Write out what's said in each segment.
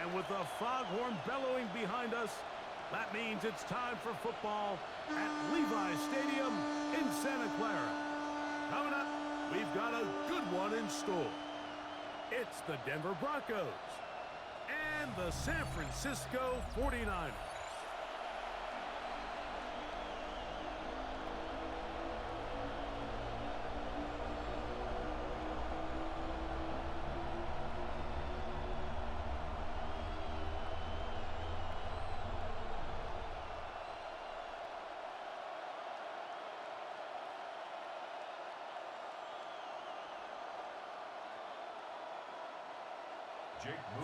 And with the foghorn bellowing behind us, that means it's time for football at Levi's Stadium in Santa Clara. Coming up, we've got a good one in store. It's the Denver Broncos and the San Francisco 49ers.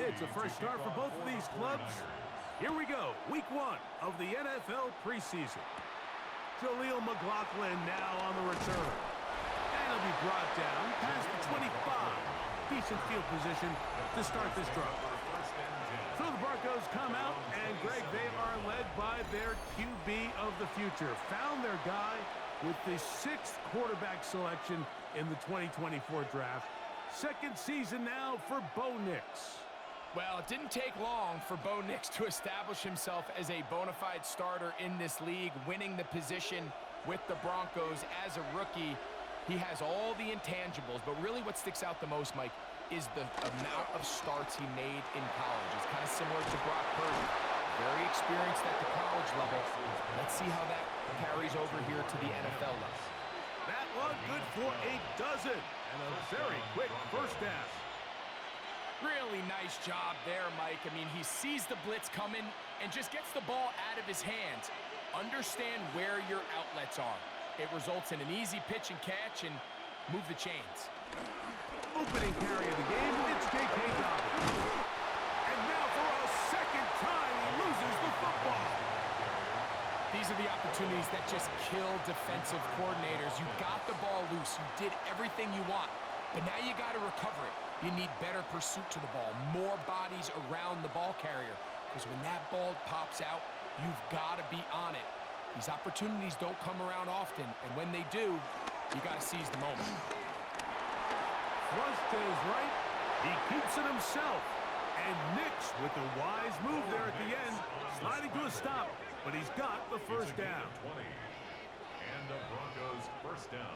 It's a fresh start for both of these clubs. Here we go, week 1 of the NFL preseason. Jaleel McLaughlin now on the return. And he'll be brought down past the 25. Decent field position to start this drive. So the Broncos come out, and Greg, they are led by their QB of the future. Found their guy with the 6th quarterback selection in the 2024 draft. Second season now for Bo Nix. Well, it didn't take long for Bo Nix to establish himself as a bona fide starter in this league, winning the position with the Broncos as a rookie. He has all the intangibles, but really what sticks out the most, Mike, is the amount of starts he made in college. It's kind of similar to Brock Purdy. Very experienced at the college level. Let's see how that carries over here to the NFL level. That one good for a dozen and a very quick first down. Really nice job there, Mike. I mean, he sees the blitz coming and just gets the ball out of his hands. Understand where your outlets are. It results in an easy pitch and catch and move the chains. Opening carry of the game, it's J.K. Dobbins. And now for a second time, he loses the football. These are the opportunities that just kill defensive coordinators. You got the ball loose. You did everything you want. But now you got to recover it. You need better pursuit to the ball, more bodies around the ball carrier. Because when that ball pops out, you've got to be on it. These opportunities don't come around often, and when they do, you got to seize the moment. Thrust to his right, he keeps it himself. And Nix with the wise move there at the end, sliding to a stop, but he's got the first down. And the Broncos first down.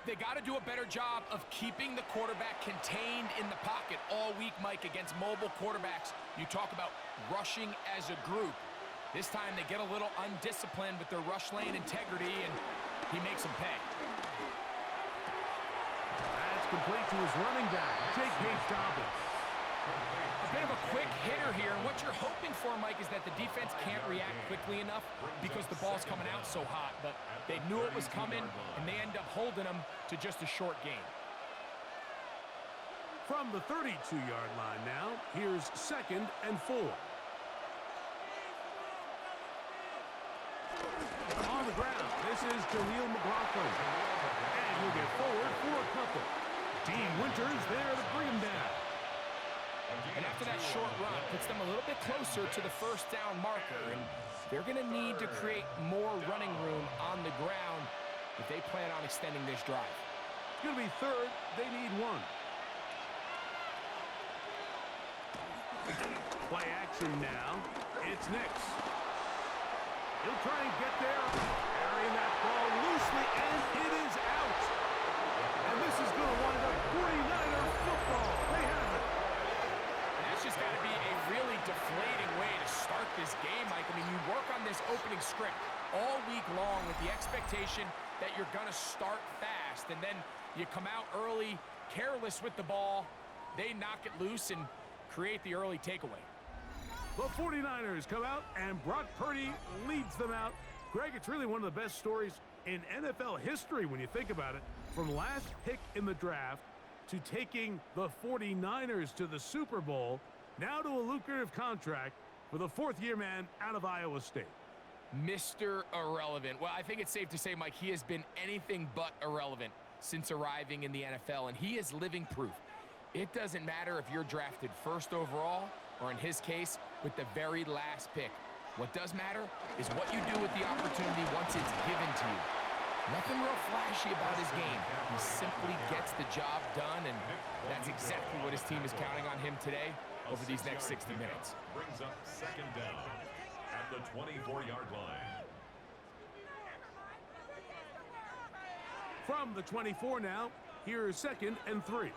They got to do a better job of keeping the quarterback contained in the pocket all week, Mike, against mobile quarterbacks. You talk about rushing as a group. This time they get a little undisciplined with their rush lane integrity, and he makes them pay. That's complete to his running back, J.K. Dobbins. A bit of a quick hitter here, and what you're hoping for, Mike, is that the defense can't react quickly enough because the ball's coming out so hot. But they knew it was coming, and they end up holding them to just a short gain. From the 32-yard line now, here's 2nd and 4. On the ground, this is Jaleel McLaughlin. And he'll get forward for a couple. Dean Winters there to bring him down. And after that short run, puts them a little bit closer to the first down marker. And they're going to need to create more running room on the ground if they plan on extending this drive. It's going to be 3rd. They need 1. Play action now. It's Nix. He'll try and get there. Carrying that ball loosely, and it is out. And this is going to wind up 49er football. They have it. Just got to be a really deflating way to start this game, Mike. I mean, you work on this opening script all week long with the expectation that you're going to start fast, and then you come out early, careless with the ball. They knock it loose and create the early takeaway. The 49ers come out, and Brock Purdy leads them out. Greg, it's really one of the best stories in NFL history when you think about it. From last pick in the draft to taking the 49ers to the Super Bowl, now to a lucrative contract for the 4th-year man out of Iowa State. Mr. Irrelevant. Well, I think it's safe to say, Mike, he has been anything but irrelevant since arriving in the NFL, and he is living proof. It doesn't matter if you're drafted 1st overall or in his case, with the very last pick. What does matter is what you do with the opportunity once it's given to you. Nothing real flashy about his game. He simply gets the job done, and that's exactly what his team is counting on him today over these next 60 minutes. Brings up second down at the 24-yard line. From the 24 now, here's 2nd and 3.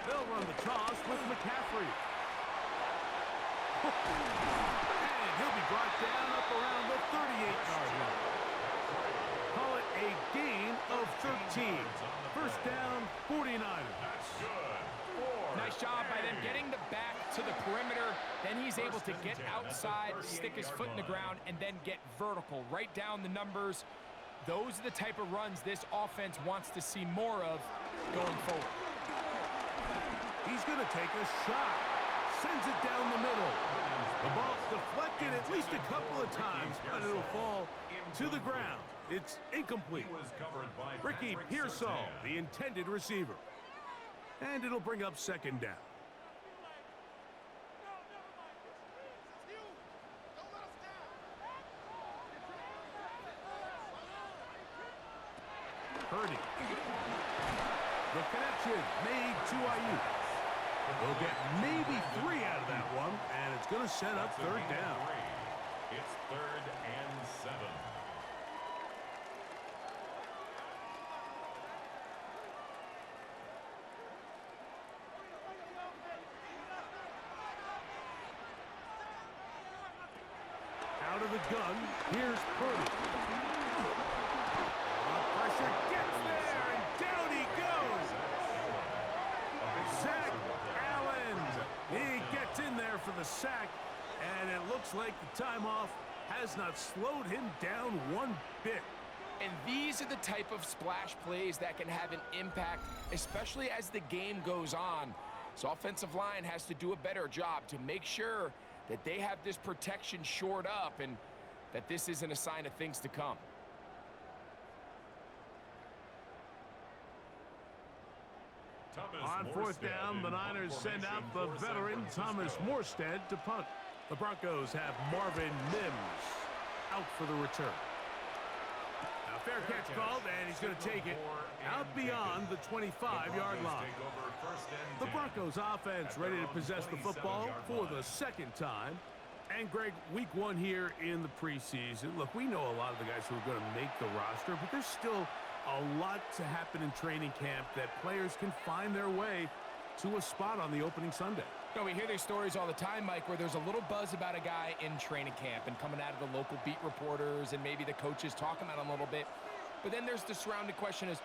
They'll run the toss with McCaffrey. And he'll be brought down up around the 38-yard line. Call it a gain of 13. First down, 49ers. Nice job by them getting the back to the perimeter. Then he's able to get outside, stick his foot in the ground, and then get vertical. Write down the numbers. Those are the type of runs this offense wants to see more of going forward. He's going to take a shot. Sends it down the middle. The ball's deflected at least a couple of times, but it'll fall to the ground. It's incomplete. Ricky Pearsall, the intended receiver. And it'll bring up second down. Purdy. The connection made to Ayuk. They'll get maybe 3 out of that one, and it's going to set up third down. It's 3rd and 7. Out of the gun, here's Purdy. The pressure gets there, and down he goes. Zach Allen. He gets in there for the sack, and it looks like the time off has not slowed him down one bit. And these are the type of splash plays that can have an impact, especially as the game goes on. So offensive line has to do a better job to make sure that they have this protection shored up and that this isn't a sign of things to come. On 4th down, the Niners send out the veteran Thomas Morstead to punt. The Broncos have Marvin Mims out for the return. Now, fair catch called, and he's going to take it out beyond the 25-yard line. The Broncos offense ready to possess the football for the 2nd time. And, Greg, week 1 here in the preseason. Look, we know a lot of the guys who are going to make the roster, but there's still a lot to happen in training camp that players can find their way to a spot on the opening Sunday. No, we hear these stories all the time, Mike, where there's a little buzz about a guy in training camp and coming out of the local beat reporters and maybe the coaches talking about him a little bit. But then there's the surrounding question is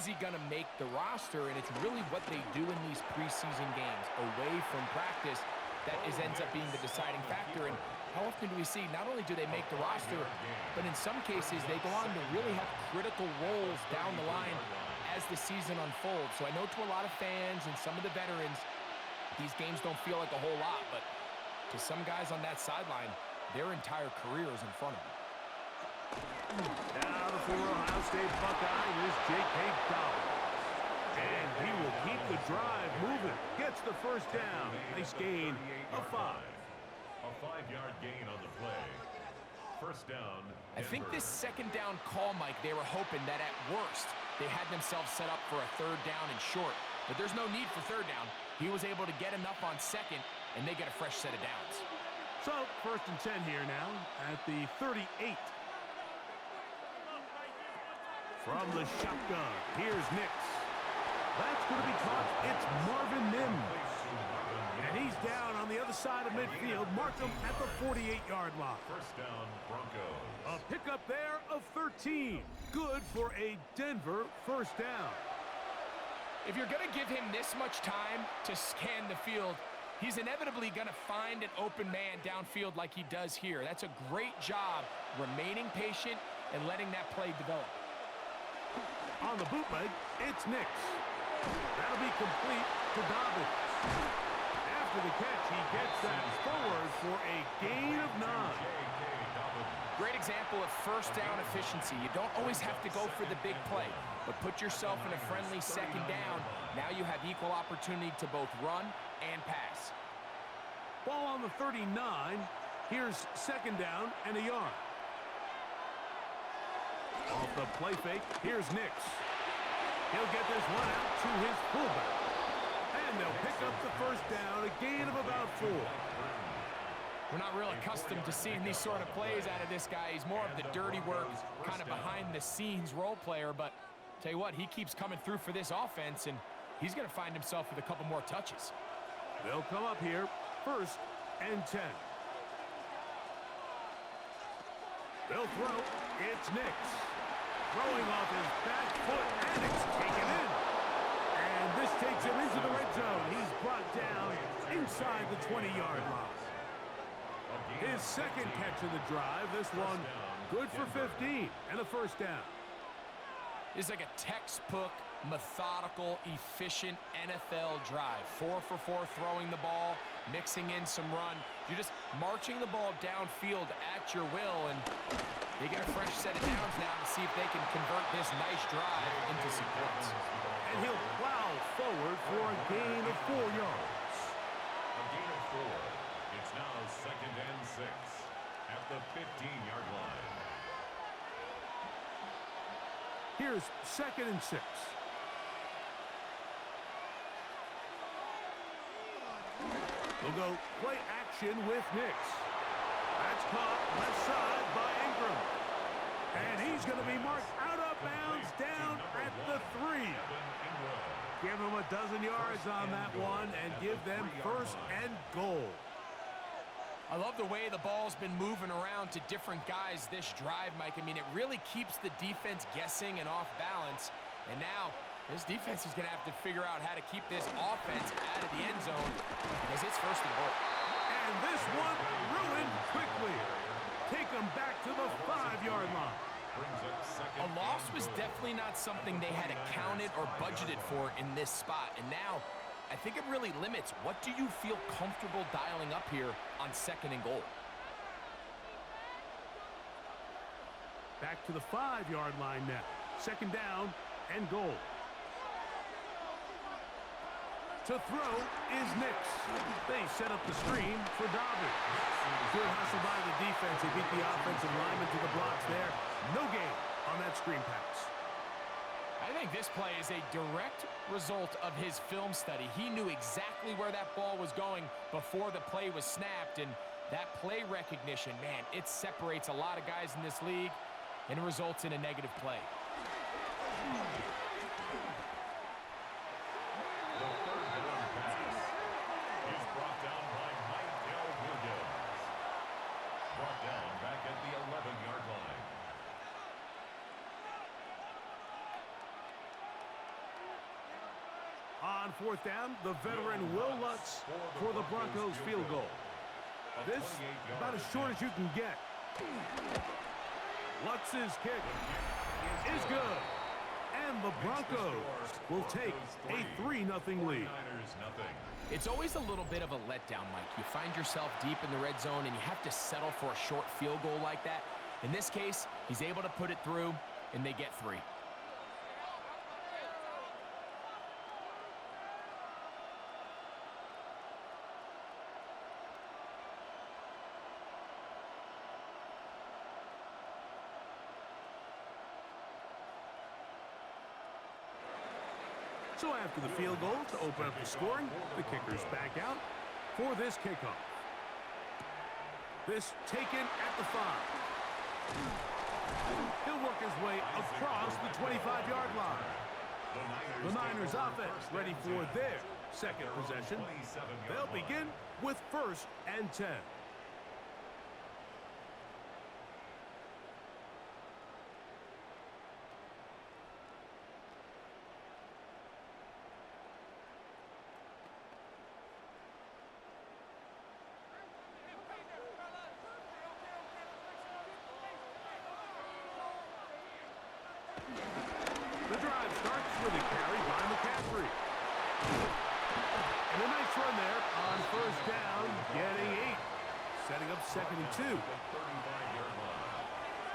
he going to make the roster? And it's really what they do in these preseason games away from practice that ends up being the deciding factor. And how often do we see not only do they make the roster, but in some cases they go on to really have critical roles down the line as the season unfolds. So I know to a lot of fans and some of the veterans, these games don't feel like a whole lot, but to some guys on that sideline, their entire career is in front of them. Now the former Ohio State Buckeye is J.K. Dobbins. And he will keep the drive moving. Gets the first down. Nice gain of 5. A 5-yard gain on the play. First down. I think this second down call, Mike, they were hoping that at worst they had themselves set up for a 3rd down and short. But there's no need for 3rd down. He was able to get enough on 2nd, and they get a fresh set of downs. So, 1st and 10 here now at the 38. From the shotgun, here's Nix. That's going to be caught. It's Marvin Mims. And he's down on the other side of midfield. Mark him at the 48-yard line. First down, Broncos. A pickup there of 13. Good for a Denver first down. If you're going to give him this much time to scan the field, he's inevitably going to find an open man downfield like he does here. That's a great job remaining patient and letting that play develop. On the bootleg, it's Nix. That'll be complete to Dobbins. After the catch, he gets that forward for a gain of 9. Great example of first down efficiency. You don't always have to go for the big play, but put yourself in a friendly second down. Now you have equal opportunity to both run and pass. Ball on the 39. Here's second down and a yard. Off the play fake, here's Nix. He'll get this one out to his fullback. And they'll pick up the first down, a gain of about 4. We're not real accustomed to seeing these sort of plays out of this guy. He's more of the dirty work, kind of behind-the-scenes role player. But tell you what, he keeps coming through for this offense, and he's going to find himself with a couple more touches. They'll come up here, 1st and 10. They'll throw. It's Nix. Throwing off his back foot, and it's taken in. And this takes him into the red zone. He's brought down inside the 20-yard line. His second catch of the drive. This one good for 15 and a first down. It's like a textbook, methodical, efficient NFL drive. 4 for 4 throwing the ball, mixing in some run. You're just marching the ball downfield at your will, and they get a fresh set of downs now to see if they can convert this nice drive into some points. And he'll plow forward for a gain of 4 yards. A gain of 4. It's now 2nd and 6 at the 15-yard line. Here's 2nd and 6. We'll go play action with Nix. That's caught left side by Ingram. And he's going to be marked out of bounds down at the 3. Give him a dozen yards on that one and give them 1st and goal. I love the way the ball's been moving around to different guys this drive, Mike. I mean, it really keeps the defense guessing and off balance. And now, this defense is going to have to figure out how to keep this offense out of the end zone because it's 1st and goal. And this one ruined quickly. Take them back to the 5-yard line. A loss was definitely not something they had accounted or budgeted for in this spot. And now, I think it really limits what do you feel comfortable dialing up here on 2nd and goal. Back to the 5-yard line now. 2nd down and goal. To throw is Nix. They set up the screen for Dobbins. Good hustle by the defense. They beat the offensive lineman to the blocks there. No gain on that screen pass. I think this play is a direct result of his film study. He knew exactly where that ball was going before the play was snapped, and that play recognition, man, it separates a lot of guys in this league and results in a negative play. The 3rd down pass is brought down by Michael Williams. Brought down back at the 11-yard line. On 4th down, the veteran Will Lutz for the Broncos field goal. This about as short as you can get. Lutz's kick is good. And the Broncos will take a 3-0 lead. It's always a little bit of a letdown, Mike. You find yourself deep in the red zone and you have to settle for a short field goal like that. In this case, he's able to put it through and they get 3. So after the field goal to open up the scoring, the kicker's back out for this kickoff. This taken at the 5. He'll work his way across the 25-yard line. The Niners offense ready for their 2nd possession. They'll begin with 1st and 10. The drive starts with a carry by McCaffrey. And a nice run there on 1st down, getting 8. Setting up 2nd and 2.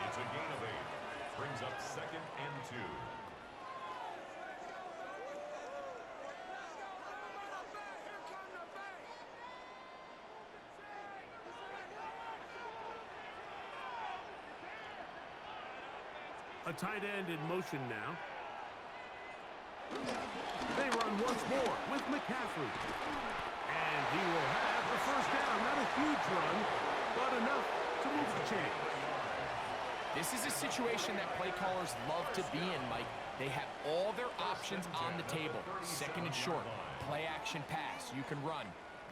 It's a gain of 8. Brings up 2nd and 2. A tight end in motion now. They run once more with McCaffrey. And he will have the first down. Not a huge run, but enough to move the chains. This is a situation that play callers love to be in, Mike. They have all their options on the table. 2nd and short, play action pass, you can run.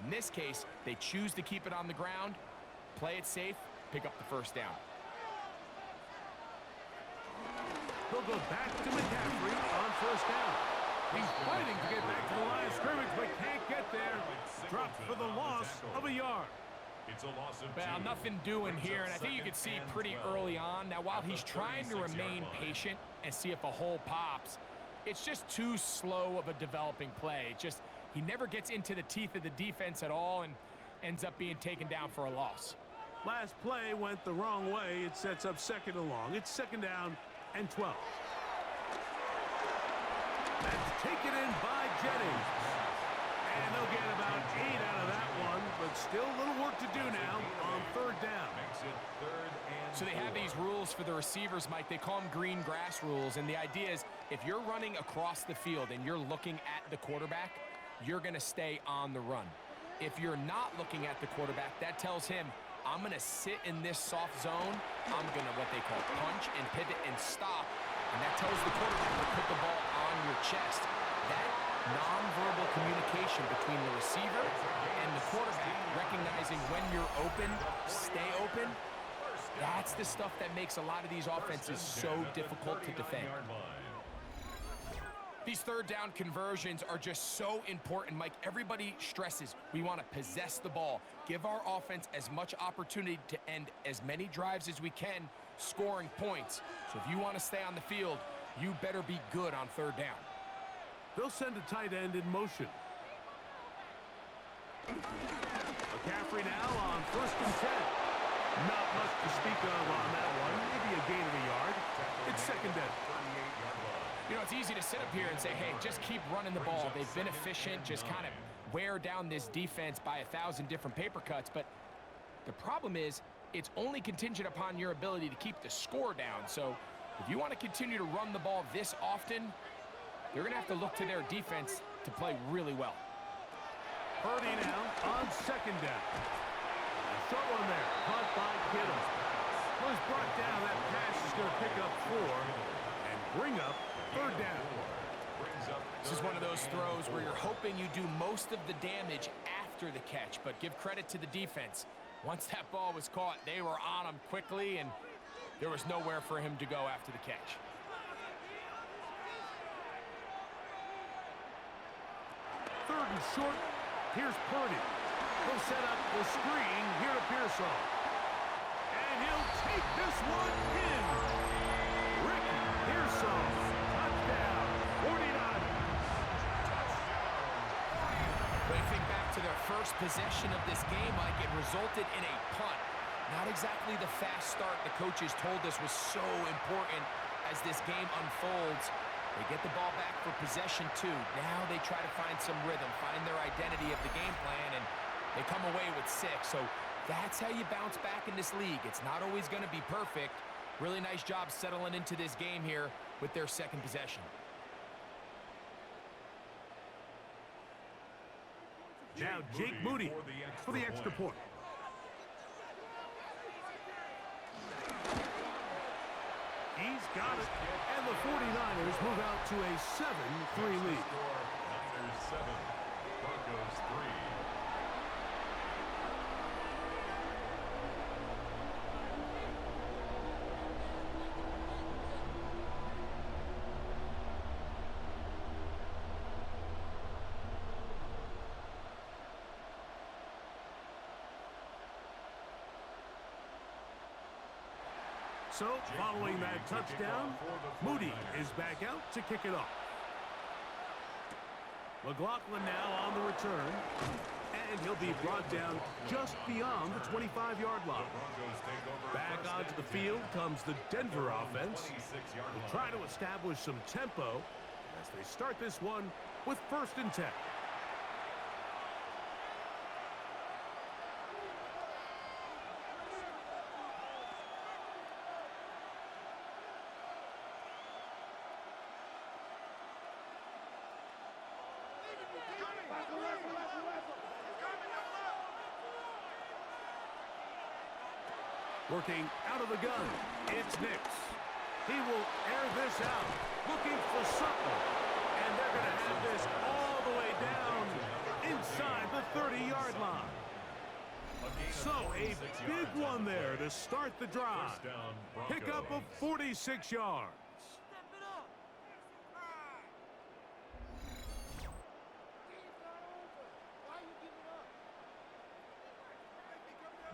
In this case, they choose to keep it on the ground, play it safe, pick up the first down. They'll go back to McCaffrey on first down. He's fighting to get back to the line of scrimmage, but can't get there. Dropped for the loss of a yard. It's a loss of 2. Well, nothing doing here, and I think you can see pretty early on. Now, while he's trying to remain patient and see if a hole pops, it's just too slow of a developing play. He never gets into the teeth of the defense at all and ends up being taken down for a loss. Last play went the wrong way. It sets up 2nd and long. It's 2nd down and 12. That's taken in by Jennings. And they'll get about 8 out of that one, but still a little work to do now on 3rd down. Makes it 3rd and So they have these rules for the receivers, Mike. They call them green grass rules, and the idea is if you're running across the field and you're looking at the quarterback, you're going to stay on the run. If you're not looking at the quarterback, that tells him, I'm going to sit in this soft zone. I'm going to what they call punch and pivot and stop. And that tells the quarterback to put the ball on your chest. That nonverbal communication between the receiver and the quarterback, recognizing when you're open, stay open, that's the stuff that makes a lot of these offenses so difficult to defend. These 3rd down conversions are just so important, Mike. Everybody stresses we want to possess the ball, give our offense as much opportunity to end as many drives as we can, scoring points. So if you want to stay on the field, you better be good on 3rd down. They'll send a tight end in motion. McCaffrey now on 1st and 10. Not much to speak of on that one. Maybe a gain of a yard. It's 2nd down. You know, it's easy to sit up here and say, hey, just keep running the ball. They've been efficient, just kind of wear down this defense by 1,000 different paper cuts. But the problem is it's only contingent upon your ability to keep the score down. So if you want to continue to run the ball this often, they're going to have to look to their defense to play really well. Purdy now on 2nd down. A short one there, caught by Kittle. Was brought down. That pass is going to pick up 4 and bring up 3rd down. This is one of those throws where you're hoping you do most of the damage after the catch, but give credit to the defense. Once that ball was caught, they were on him quickly, and there was nowhere for him to go after the catch. Third and short. Here's Purdy. He'll set up the screen here to Pearsall. And he'll take this one in. Ricky Pearsall. Touchdown. 49ers. When you think back to their first possession of this game, Mike, it resulted in a punt. Not exactly the fast start the coaches told us was so important as this game unfolds. They get the ball back for possession 2. Now they try to find some rhythm, find their identity of the game plan, and they come away with 6. So that's how you bounce back in this league. It's not always going to be perfect. Really nice job settling into this game here with their 2nd possession. Now Jake Moody for the extra point. He's got it. And the 49ers move out to a 7-3 lead. Niners 7, Broncos 3. So, following that touchdown, Moody is back out to kick it off. McLaughlin now on the return. And he'll be brought down just beyond the 25-yard line. Back onto the field comes the Denver offense. They'll try to establish some tempo as they start this one with 1st and 10. Working out of the gun, it's Nix. He will air this out, looking for something. And they're going to have this all the way down inside the 30-yard line. So a big one there to start the drive. Pickup of 46 yards.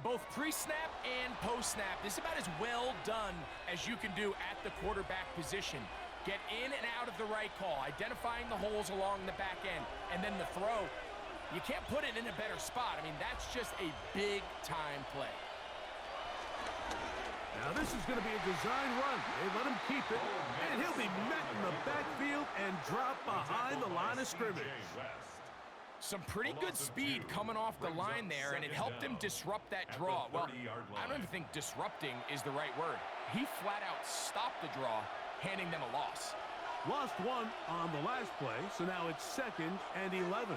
Both pre-snap and post-snap, this is about as well done as you can do at the quarterback position. Get in and out of the right call, identifying the holes along the back end, and then the throw. You can't put it in a better spot. I mean, that's just a big-time play. Now this is going to be a design run. They let him keep it, and he'll be met in the backfield and drop behind the line of scrimmage. Some pretty good speed coming off the line there, and it helped him disrupt that draw. Well, I don't even think disrupting is the right word. He flat out stopped the draw, handing them a loss. Lost one on the last play, so now it's 2nd and 11.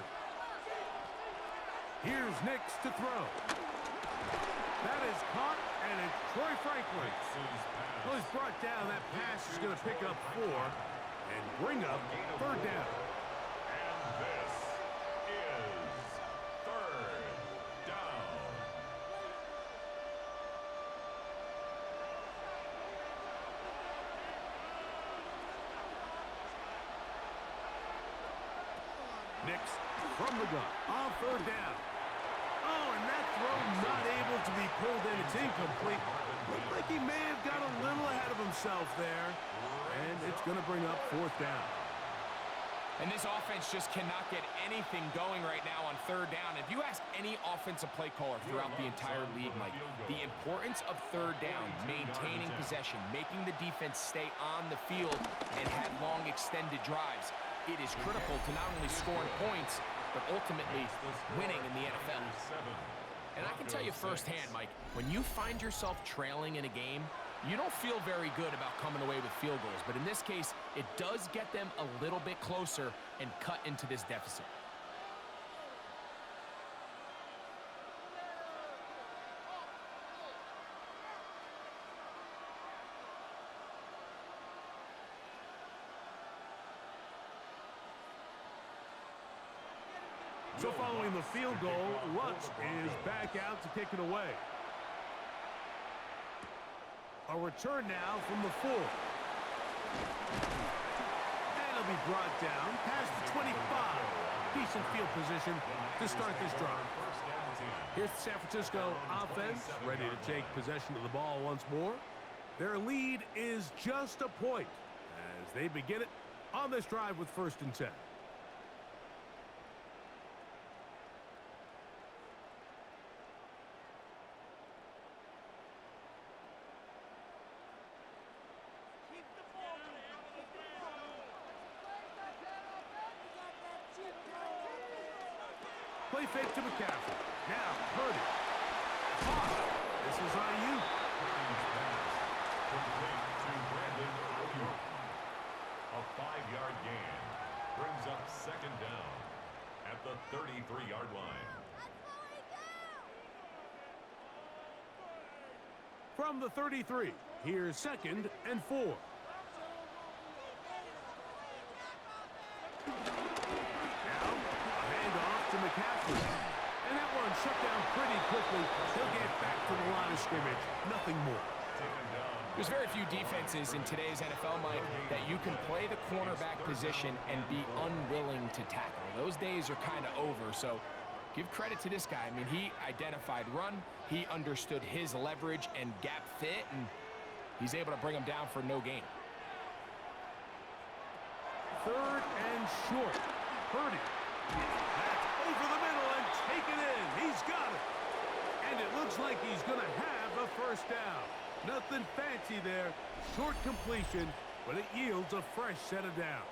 Here's Nix to throw. That is caught, and it's Troy Franklin. Well, he's brought down. That pass is going to pick up 4 and bring up 3rd down. Nix from the gun on 3rd down. Oh, and that throw not able to be pulled in. It's incomplete. Looked like he may have got a little ahead of himself there. And it's going to bring up 4th down. And this offense just cannot get anything going right now on 3rd down. If you ask any offensive play caller throughout the entire league, Mike, the importance of 3rd down, maintaining possession, making the defense stay on the field and have long extended drives, it is critical to not only scoring points, but ultimately winning in the NFL. And I can tell you firsthand, Mike, when you find yourself trailing in a game, you don't feel very good about coming away with field goals. But in this case, it does get them a little bit closer and cut into this deficit. So following the field goal, Lutz is back out to kick it away. A return now from the 4. And it'll be brought down past the 25. Decent field position to start this drive. Here's the San Francisco offense, ready to take possession of the ball once more. Their lead is just a point as they begin it on this drive with 1st and 10. Play fake to McCaffrey. Now, Purdy. This is IU. A 5-yard gain brings up 2nd down at the 33-yard line. From the 33, here's 2nd and 4. McCaffrey. And that one shut down pretty quickly. He'll get back to the line of scrimmage. Nothing more. There's very few defenses in today's NFL, Mike, that you can play the cornerback position and be unwilling to tackle. Those days are kind of over, so give credit to this guy. I mean, he identified run, he understood his leverage and gap fit, and he's able to bring him down for no gain. 3rd and short. Purdy. That's over the middle and taken in. like he's going to have a first down. Nothing fancy there. Short completion, but it yields a fresh set of downs.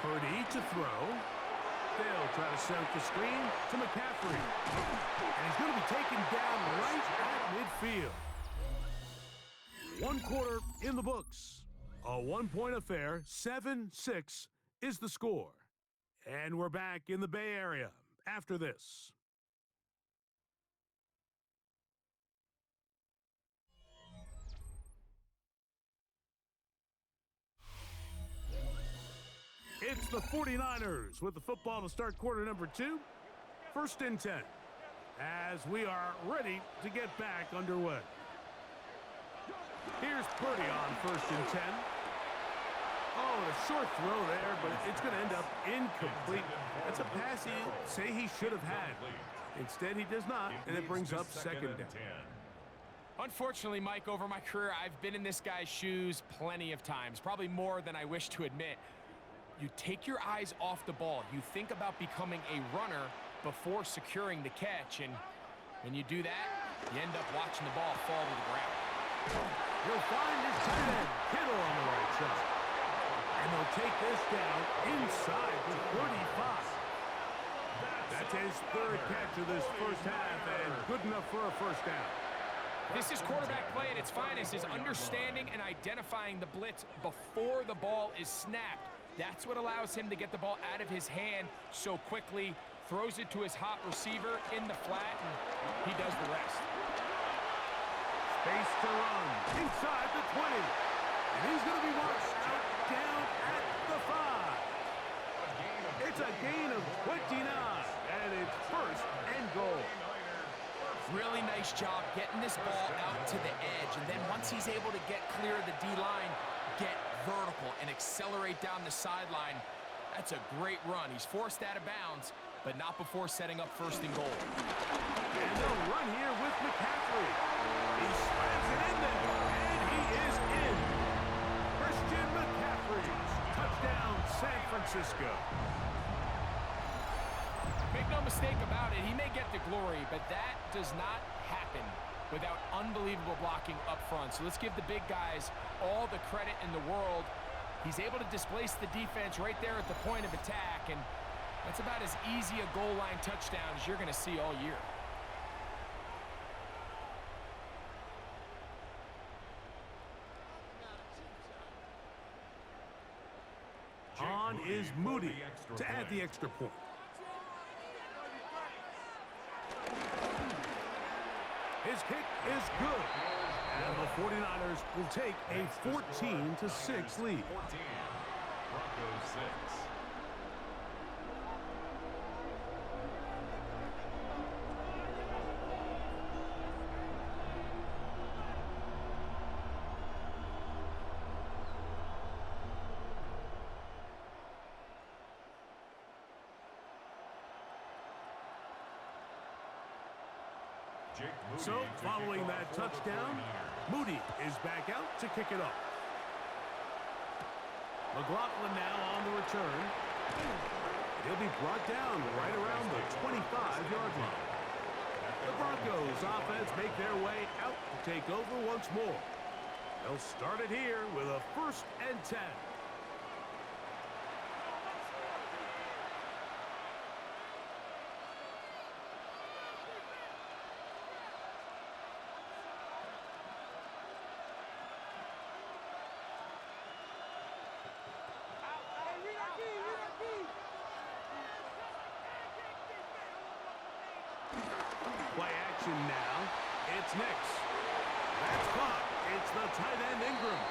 Purdy to throw. They'll try to set up the screen to McCaffrey. And he's going to be taken down right at midfield. One quarter in the books. A one-point affair. 7-6 is the score. And we're back in the Bay Area after this. It's the 49ers with the football to start quarter number 2. 1st and 10 as we are ready to get back underway. Here's Purdy on 1st and 10. Oh, a short throw there, but it's going to end up incomplete. That's a pass he'd say he should have had. Instead, he does not, and it brings up 2nd down. Unfortunately, Mike, over my career, I've been in this guy's shoes plenty of times, probably more than I wish to admit. You take your eyes off the ball. You think about becoming a runner before securing the catch, and when you do that, you end up watching the ball fall to the ground. You'll find his tight end, Kittle, on the right side. And they'll take this down inside the 35. That's his 3rd catch of this first half, and good enough for a first down. This is quarterback play at its finest, is understanding and identifying the blitz before the ball is snapped. That's what allows him to get the ball out of his hand so quickly, throws it to his hot receiver in the flat, and he does the rest. Space to run inside the 20. And he's going to be watched out down at the 5. It's a gain of 29, and it's 1st and goal. Really nice job getting this ball out to the edge, and then once he's able to get clear of the D-line, get vertical and accelerate down the sideline. That's a great run. He's forced out of bounds, but not before setting up 1st and goal. And they'll run here with McCaffrey. He slams it in there, and he is in. Christian McCaffrey, touchdown San Francisco. Make no mistake about it, he may get the glory, but that does not happen without unbelievable blocking up front. So let's give the big guys all the credit in the world. He's able to displace the defense right there at the point of attack, and that's about as easy a goal line touchdown as you're going to see all year. On is Moody to add the extra point. His kick is good. And the 49ers will take a 14-6 lead. 14, Broncos 6. So, following that touchdown, Moody is back out to kick it off. McLaughlin now on the return. He'll be brought down right around the 25-yard line. The Broncos offense make their way out to take over once more. They'll start it here with a 1st and 10. Play action now. It's Nix. That's caught. It's the tight end Ingram.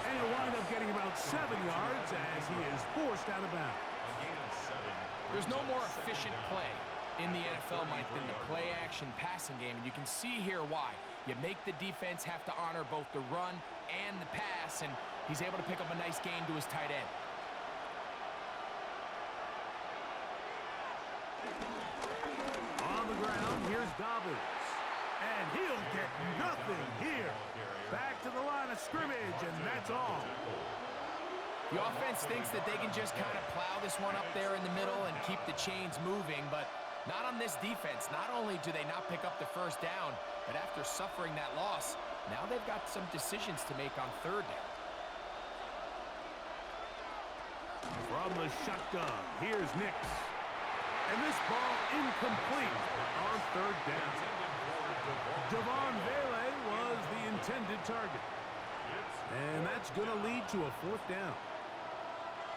And he'll wind up getting about 7 yards as he is forced out of bounds. There's no more efficient play in the NFL, Mike, than the play-action passing game, and you can see here why. You make the defense have to honor both the run and the pass, and he's able to pick up a nice gain to his tight end. On the ground, here's Dobbins. And he'll get nothing here. Back to the line of scrimmage, and that's all. The offense thinks that they can just kind of plow this one up there in the middle and keep the chains moving, but not on this defense. Not only do they not pick up the first down, but after suffering that loss, now they've got some decisions to make on third down. From the shotgun, here's Nix. And this ball incomplete on third down. Devon Vele was the intended target. And that's going to lead to a fourth down.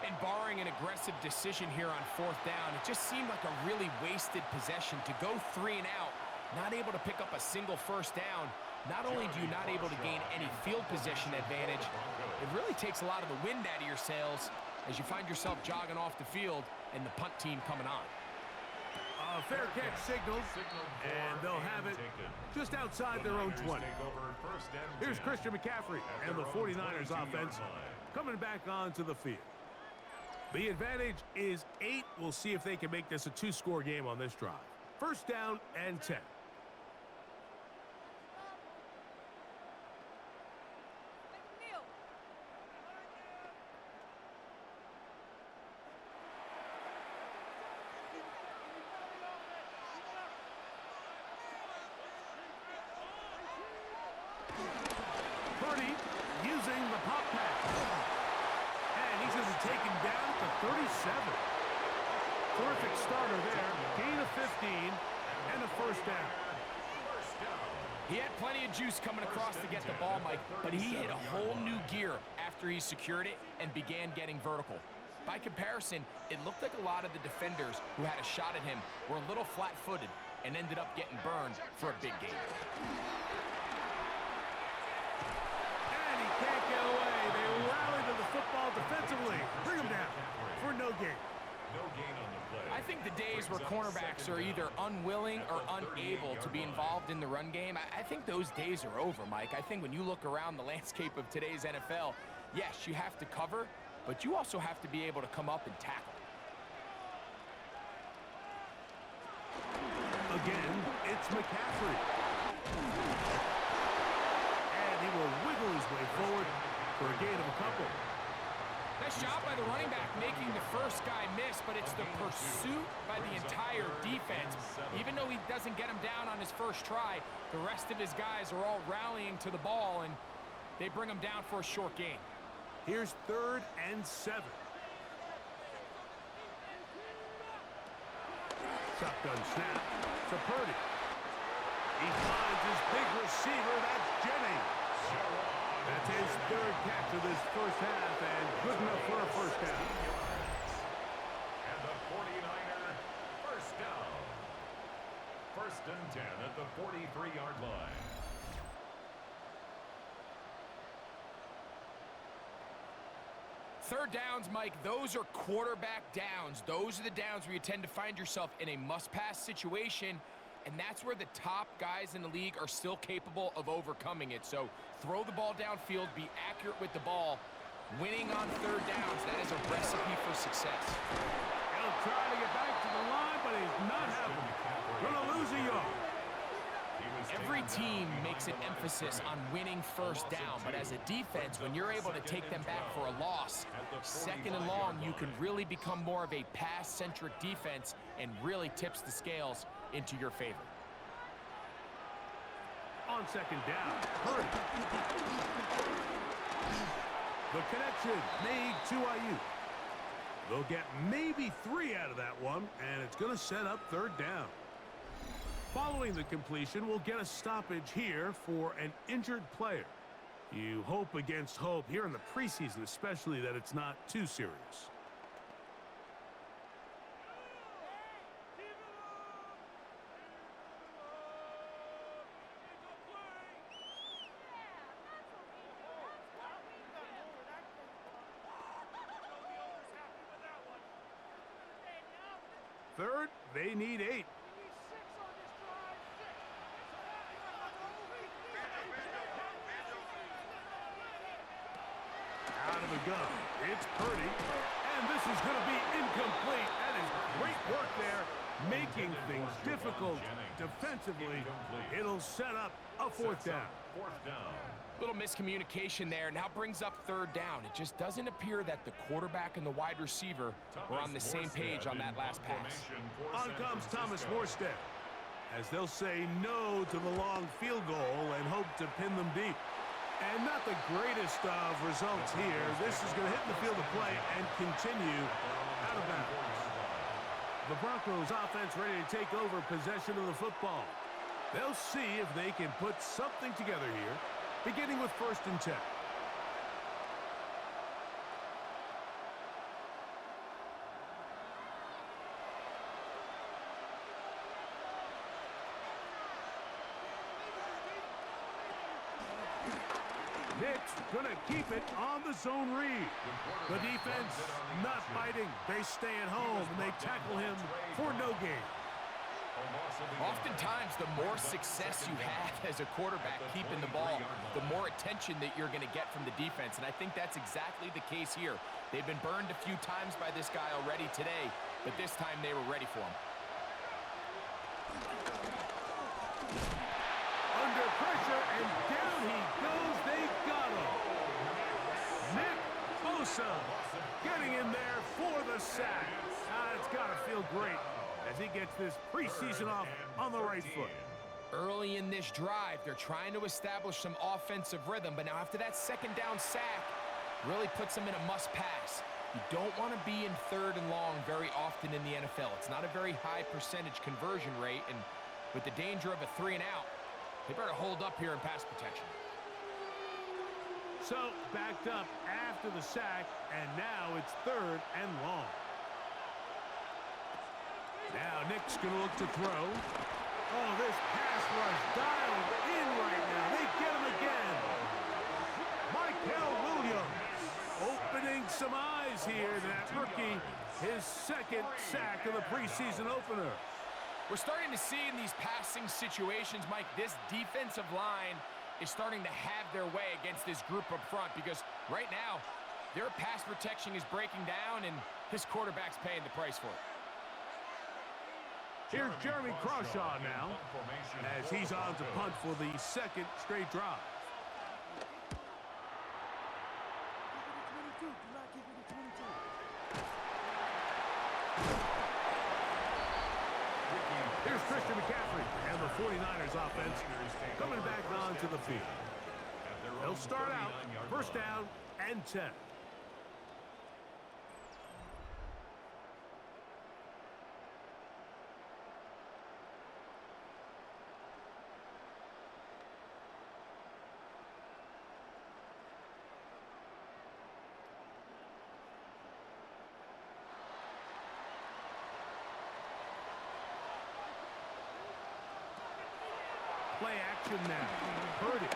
And barring an aggressive decision here on fourth down, it just seemed like a really wasted possession to go 3 and out, not able to pick up a single first down. Not only do you not able to gain any field position advantage, it really takes a lot of the wind out of your sails as you find yourself jogging off the field and the punt team coming on. A fair catch signals, and they'll have it just outside their own 20. Here's Christian McCaffrey and the 49ers offense coming back onto the field. The advantage is 8. We'll see if they can make this a 2-score game on this drive. First down and 10. Using the pop pass. And he's going to be taken down to 37. Terrific starter there. Gain of 15 and a first down. He had plenty of juice coming across to get the ball, Mike, but he hit a whole new gear after he secured it and began getting vertical. By comparison, it looked like a lot of the defenders who had a shot at him were a little flat-footed and ended up getting burned for a big gain. Can't get away. They rally to the football defensively. Bring him down for no gain. No gain on the play. I think the days where cornerbacks are either unwilling or unable to be involved in the run game, I think those days are over, Mike. I think when you look around the landscape of today's NFL, yes, you have to cover, but you also have to be able to come up and tackle. Again, it's McCaffrey. He will wiggle his way forward for a gain of a couple. Nice job by the running back making the first guy miss, but it's the pursuit by the entire defense. Even though he doesn't get him down on his first try, the rest of his guys are all rallying to the ball, and they bring him down for a short gain. Here's 3rd and 7. Shotgun snap to Purdy. He finds his big receiver, that's Jennings. That's his 3rd catch of this first half, and good enough for a first down. And the 49er first down. 1st and 10 at the 43-yard line. Third downs, Mike, those are quarterback downs. Those are the downs where you tend to find yourself in a must-pass situation, and that's where the top guys in the league are still capable of overcoming it. So throw the ball downfield, be accurate with the ball. Winning on third downs, that is a recipe for success. He'll try to get back to the line, but he's not happening. Gonna lose a yard. Every team makes an emphasis on winning first down, but as a defense, when you're able to take them back for a loss, 2nd and long, you can really become more of a pass-centric defense and really tips the scales into your favor. On 2nd down, Purdy. The connection made to Ayuk. They'll get maybe 3 out of that one, and it's going to set up 3rd down. Following the completion, we'll get a stoppage here for an injured player. You hope against hope here in the preseason, especially, that it's not too serious. Third, they need 8. the gun. It's Purdy. And this is going to be incomplete. That is great work there, making things difficult defensively. It'll set up a fourth down. Little miscommunication there. Now brings up third down. It just doesn't appear that the quarterback and the wide receiver were on the same page on that last pass. On comes Thomas Morstead, as they'll say no to the long field goal and hope to pin them deep. And not the greatest of results here. This is going to hit the field of play and continue out of bounds. The Broncos offense ready to take over possession of the football. They'll see if they can put something together here, beginning with 1st and 10. Nick's going to keep it on the zone read. The defense not biting. They stay at home, and they tackle him for no gain. Oftentimes, the more success you have as a quarterback keeping the ball, the more attention that you're going to get from the defense, and I think that's exactly the case here. They've been burned a few times by this guy already today, but this time they were ready for him. Under pressure, and down he goes. They got him. Nick Bosa getting in there for the sack. It's got to feel great as he gets this preseason off on the right foot. Early in this drive, they're trying to establish some offensive rhythm, but now after that 2nd down sack, really puts them in a must-pass. You don't want to be in 3rd and long very often in the NFL. It's not a very high percentage conversion rate, and with the danger of a 3 and out, they better hold up here in pass protection. So, backed up after the sack, and now it's 3rd and long. Now Nick's going to look to throw. Oh, this pass rush dialed in right now. They get him again. Michael Williams opening some eyes here to that rookie. His 2nd sack of the preseason opener. We're starting to see in these passing situations, Mike, this defensive line is starting to have their way against this group up front because right now, their pass protection is breaking down and his quarterback's paying the price for it. Here's Jeremy Crawshaw now, as he's on to punt for the 2nd straight drive. Here's Christian McCaffrey and the 49ers offense coming back onto the field. They'll start out 1st down and 10. Play action now. Purdy.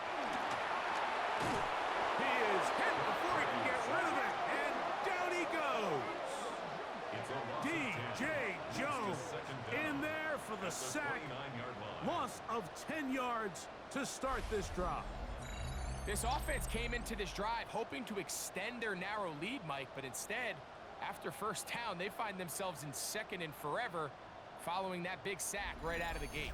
He is hit before he can get rid of it, and down he goes. D.J. Jones in there for the sack. Loss of 10 yards to start this drive. This offense came into this drive hoping to extend their narrow lead, Mike, but instead, after 1st down, they find themselves in 2nd and forever following that big sack right out of the gate.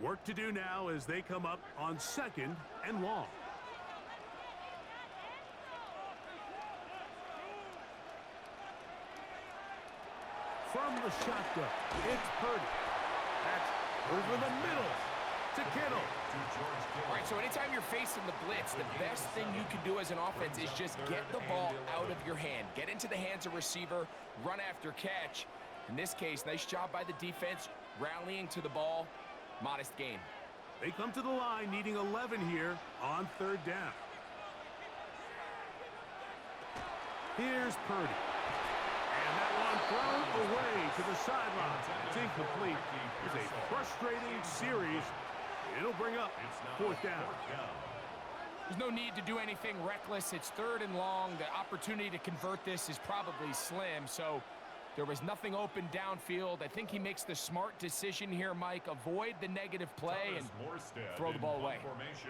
Work to do now as they come up on 2nd and long. From the shotgun, it's Purdy. That's over the middle to Kittle. All right, so anytime you're facing the blitz, the best thing you can do as an offense is just get the ball out of your hand. Get into the hands of receiver, run after catch. In this case, nice job by the defense, rallying to the ball. Modest gain. They come to the line needing 11 here on 3rd down. Here's Purdy. And that one thrown away to the sideline. It's incomplete. It's a frustrating series. It'll bring up 4th down. There's no need to do anything reckless. It's 3rd and long. The opportunity to convert this is probably slim, so there was nothing open downfield. I think he makes the smart decision here, Mike. Avoid the negative play and throw the ball away.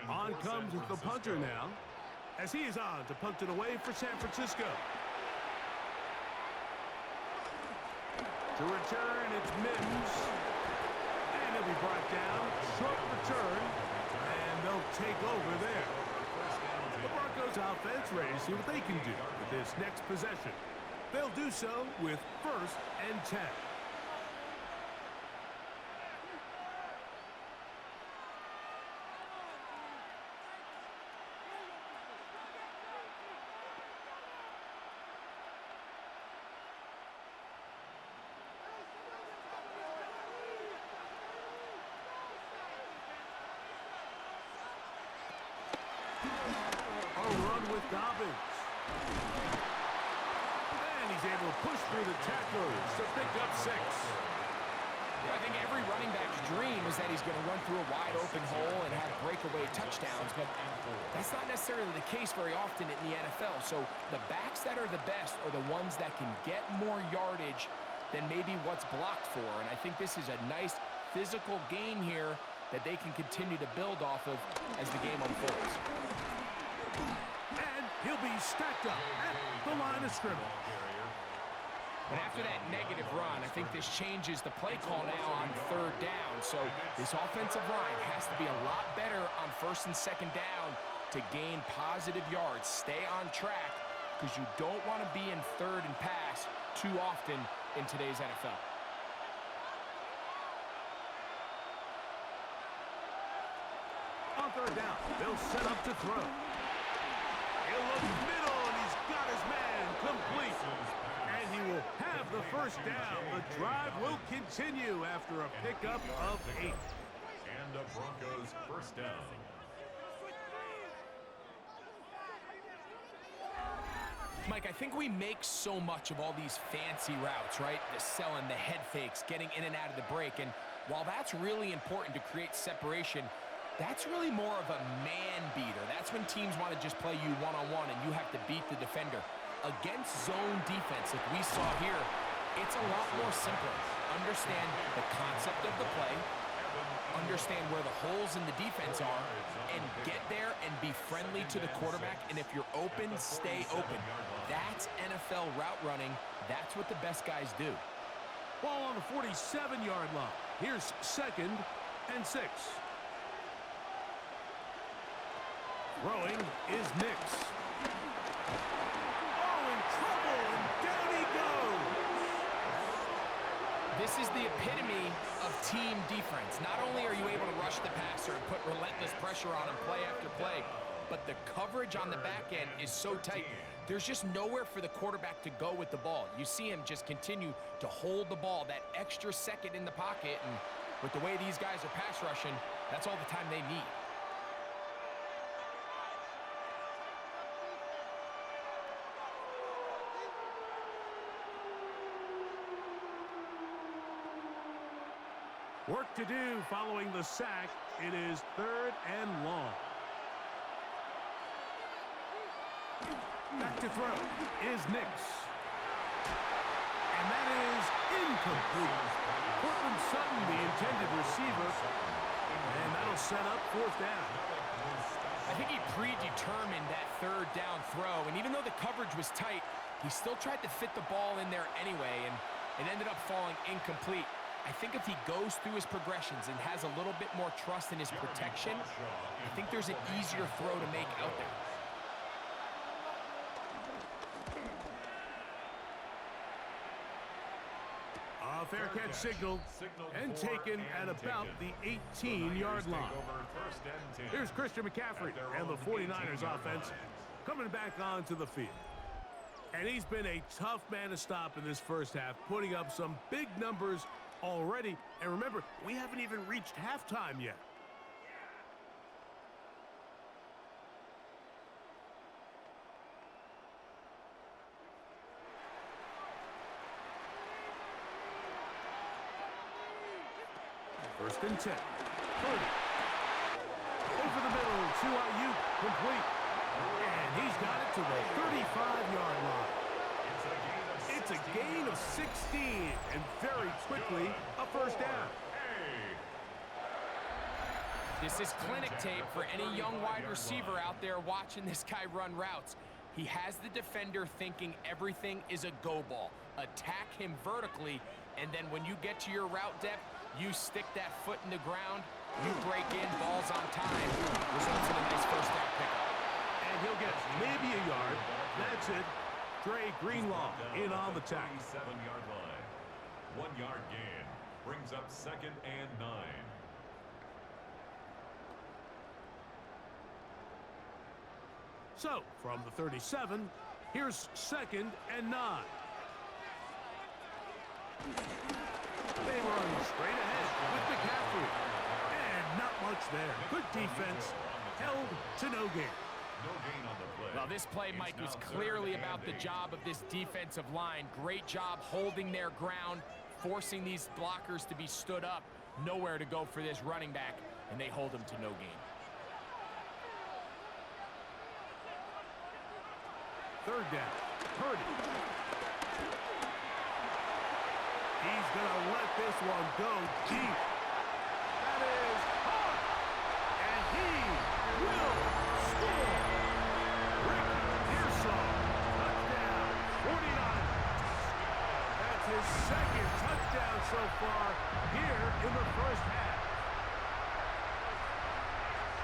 On comes the punter now, as he is on to punt it away for San Francisco. To return, it's Mims. And he'll be brought down. Short return. And they'll take over there. The Broncos offense ready to see what they can do with this next possession. They'll do so with 1st and 10. A run with Dobbins. And he's able to push through the tacklers to pick up 6. Yeah, I think every running back's dream is that he's going to run through a wide open hole and have breakaway touchdowns, but that's not necessarily the case very often in the NFL. So the backs that are the best are the ones that can get more yardage than maybe what's blocked for. And I think this is a nice physical gain here that they can continue to build off of as the game unfolds. And he'll be stacked up at the line of scrimmage. But after that negative run, I think this changes the play call now on 3rd down. So this offensive line has to be a lot better on 1st and 2nd down to gain positive yards. Stay on track because you don't want to be in 3rd and pass too often in today's NFL. On 3rd down, they'll set up to throw. He'll look middle, and he's got his man complete. And he will have the 1st down. The drive will continue after a pickup of 8. And the Broncos 1st down. Mike, I think we make so much of all these fancy routes, right? The selling, the head fakes, getting in and out of the break. And while that's really important to create separation, that's really more of a man beater. That's when teams want to just play you one-on-one and you have to beat the defender. Against zone defense, like we saw here, it's a lot more simple. Understand the concept of the play, understand where the holes in the defense are, and get there and be friendly to the quarterback. And if you're open, stay open. That's NFL route running. That's what the best guys do. Ball on the 47-yard line. Here's 2nd and 6. Throwing is Nix. Oh, in trouble, and down he goes. This is the epitome of team defense. Not only are you able to rush the passer and put relentless pressure on him play after play, but the coverage on the back end is so tight. There's just nowhere for the quarterback to go with the ball. You see him just continue to hold the ball, that extra second in the pocket, and with the way these guys are pass rushing, that's all the time they need. Work to do following the sack. It is 3rd and long. Back to throw is Nix. And that is incomplete. Cortland Sutton, the intended receiver. And that'll set up 4th down. I think he predetermined that 3rd down throw. And even though the coverage was tight, he still tried to fit the ball in there anyway. And it ended up falling incomplete. I think if he goes through his progressions and has a little bit more trust in his protection, I think there's an easier throw to make out there. A fair catch signaled and taken at about the 18-yard line. Here's Christian McCaffrey and the 49ers offense coming back onto the field. And he's been a tough man to stop in this first half, putting up some big numbers already. And remember, we haven't even reached halftime yet. First and 10. Over the middle to Ayuk. Complete. And he's got it to the 35-yard line. It's a gain of 16, and very quickly, a first down. This is clinic tape for any young wide receiver out there watching this guy run routes. He has the defender thinking everything is a go ball. Attack him vertically, and then when you get to your route depth, you stick that foot in the ground, you break in, balls on time, results in a nice first down pickup. And he'll get maybe a yard. That's it. Dre Greenlaw in on the tackle. 7-yard line. 1-yard gain. Brings up 2nd and 9. So, from the 37, here's 2nd and 9. They run straight ahead with McCaffrey. And not much there. Good defense. Held to no gain. No gain on the play. Well, this play, Mike, was clearly about the job of this defensive line. Great job holding their ground, forcing these blockers to be stood up. Nowhere to go for this running back, and they hold him to no gain. 3rd down. Purdy. He's going to let this one go deep. That is hot. And he will score. Rick Pearsall. Touchdown. 49ers. That's his 2nd touchdown so far here in the first half.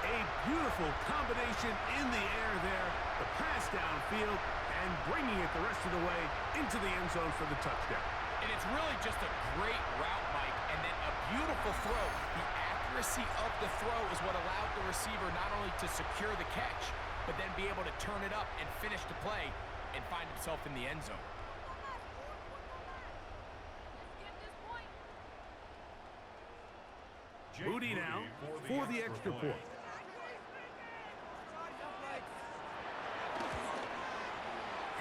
A beautiful combination in the air there. The pass downfield and bringing it the rest of the way into the end zone for the touchdown. And it's really just a great route, Mike, and then a beautiful throw. The accuracy of the throw is what allowed the receiver not only to secure the catch, but then be able to turn it up and finish the play and find himself in the end zone. Moody now for the extra point.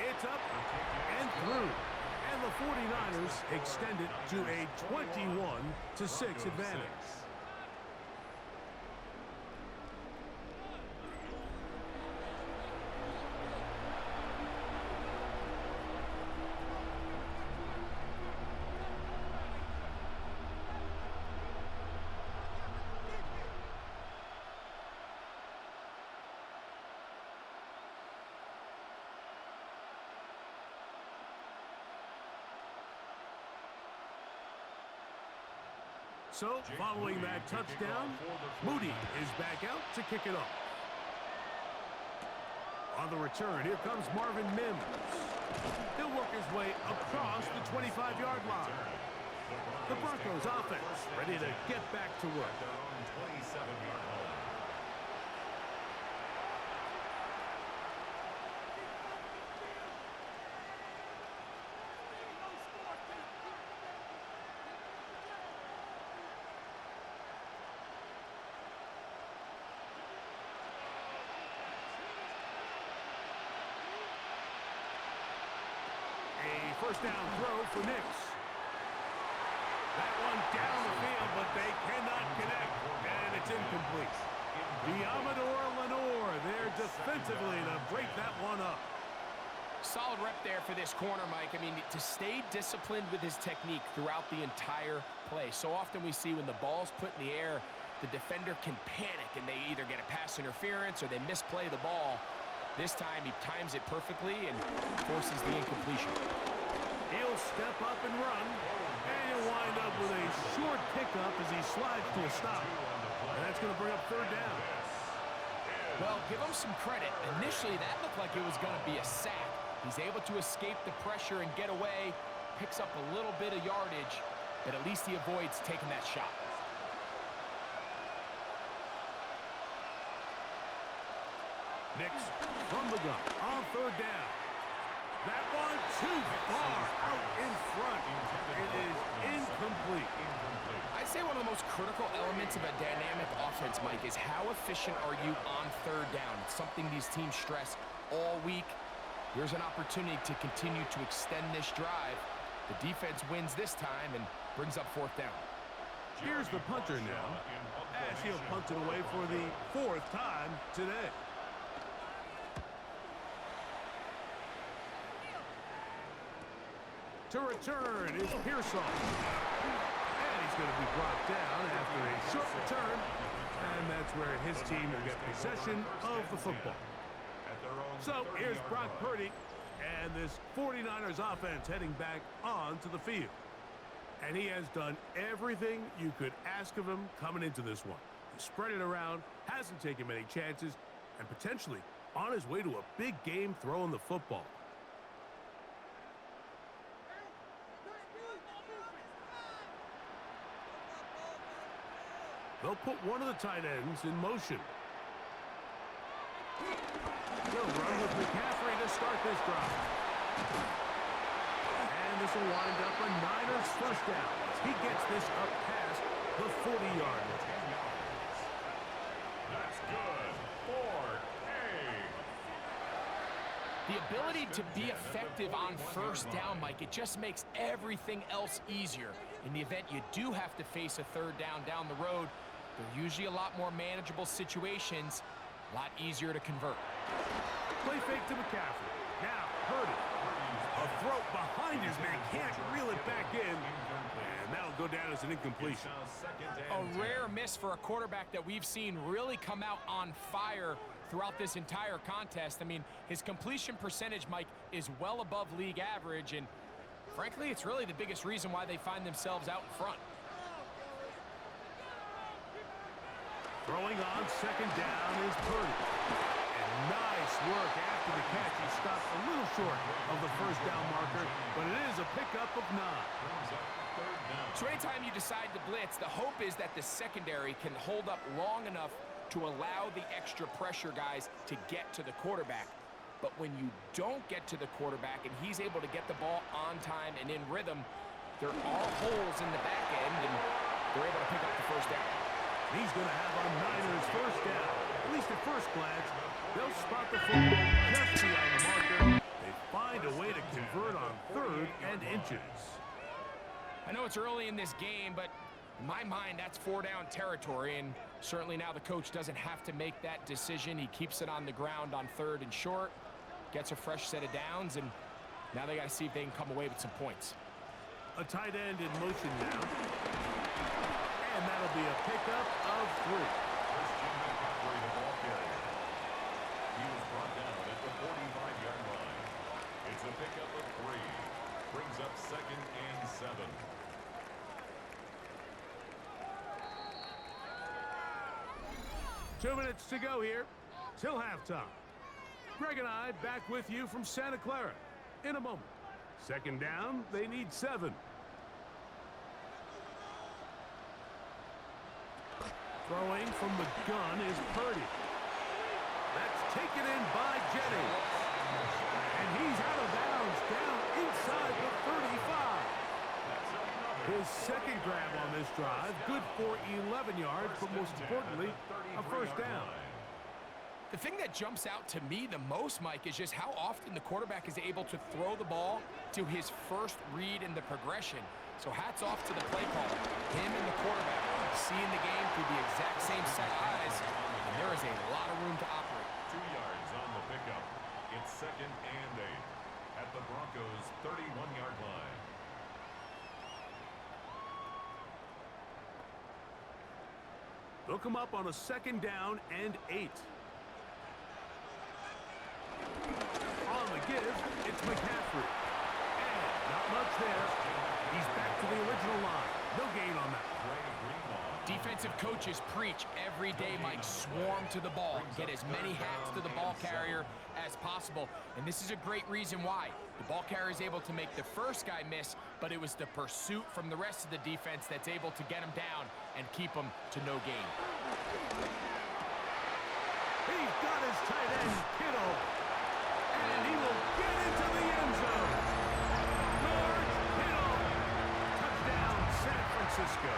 It's up and through. And the 49ers extend it to a 21-6 advantage. So, following that touchdown, Moody is back out to kick it off. On the return, here comes Marvin Mims. He'll work his way across the 25-yard line. The Broncos offense ready to get back to work. Their own 27-yard line. First down throw for Nix. That one down the field, but they cannot connect, and it's incomplete. Diamador Lenore there defensively to break that one up. Solid rep there for this corner, Mike. I mean, to stay disciplined with his technique throughout the entire play. So often we see when the ball's put in the air, the defender can panic, and they either get a pass interference or they misplay the ball. This time, he times it perfectly and forces the incompletion. He'll step up and run, and he'll wind up with a short pickup as he slides to a stop. And that's going to bring up 3rd down. Well, give him some credit. Initially, that looked like it was going to be a sack. He's able to escape the pressure and get away, picks up a little bit of yardage, but at least he avoids taking that shot. Nix from the gun on 3rd down. That one too far out in front. It is incomplete. I'd say one of the most critical elements of a dynamic offense, Mike, is how efficient are you on 3rd down? It's something these teams stress all week. Here's an opportunity to continue to extend this drive. The defense wins this time and brings up 4th down. Here's the punter now, as he'll punt it away for the 4th time today. To return is Pearsall. And he's going to be brought down after a short return. And that's where his team will get possession of the football. So here's Brock Purdy and this 49ers offense heading back onto the field. And he has done everything you could ask of him coming into this one. He spread it around, hasn't taken many chances, and potentially on his way to a big game throwing the football. They'll put one of the tight ends in motion. They'll run with McCaffrey to start this drive. And this will wind up a Niners first down as he gets this up past the 40-yard line. That's good for A. The ability to be effective on first down, Mike, it just makes everything else easier. In the event you do have to face a third down down the road, they're usually a lot more manageable situations, a lot easier to convert. Play fake to McCaffrey. Now, Purdy. A throw behind his man. Can't reel it back in. And that'll go down as an incompletion. A rare miss for a quarterback that we've seen really come out on fire throughout this entire contest. I mean, his completion percentage, Mike, is well above league average. And frankly, it's really the biggest reason why they find themselves out in front. Throwing on second down is Purdy. And nice work after the catch. He stopped a little short of the first down marker, but it is a pickup of 9. So anytime you decide to blitz, the hope is that the secondary can hold up long enough to allow the extra pressure guys to get to the quarterback. But when you don't get to the quarterback and he's able to get the ball on time and in rhythm, there are holes in the back end, and they're able to pick up the first down. He's going to have a Niners first down. At least at first glance, they'll spot the football just beyond the marker. They find a way to convert on 3rd and inches. I know it's early in this game, but in my mind, that's 4-down territory, and certainly now the coach doesn't have to make that decision. He keeps it on the ground on 3rd and short, gets a fresh set of downs, and now they got to see if they can come away with some points. A tight end in motion now. And that'll be a pickup of 3. The ball carrier. He was brought down at the 45-yard line. It's a pickup of 3. Brings up 2nd and 7. Two minutes to go here till halftime. Greg and I back with you from Santa Clara in a moment. Second down, they need 7. Throwing from the gun is Purdy. That's taken in by Jennings. And he's out of bounds down inside the 35. His second grab on this drive, good for 11 yards, but most importantly, a first down. The thing that jumps out to me the most, Mike, is just how often the quarterback is able to throw the ball to his first read in the progression. So hats off to the play caller, him and the quarterback, seeing the game through the exact same set of eyes, and there is a lot of room to operate. 2 yards on the pickup. It's 2nd and 8 at the Broncos' 31-yard line. They'll come up on a second down and 8. On the give, it's McCaffrey. And not much there. He's back to the original line. No gain on that. Defensive coaches preach every day, Mike, swarm to the ball. Get as many hats to the ball carrier as possible. And this is a great reason why. The ball carrier is able to make the first guy miss, but it was the pursuit from the rest of the defense that's able to get him down and keep him to no gain. He's got his tight end, Kittle. And he will get into the end zone. George Kittle. Touchdown, San Francisco.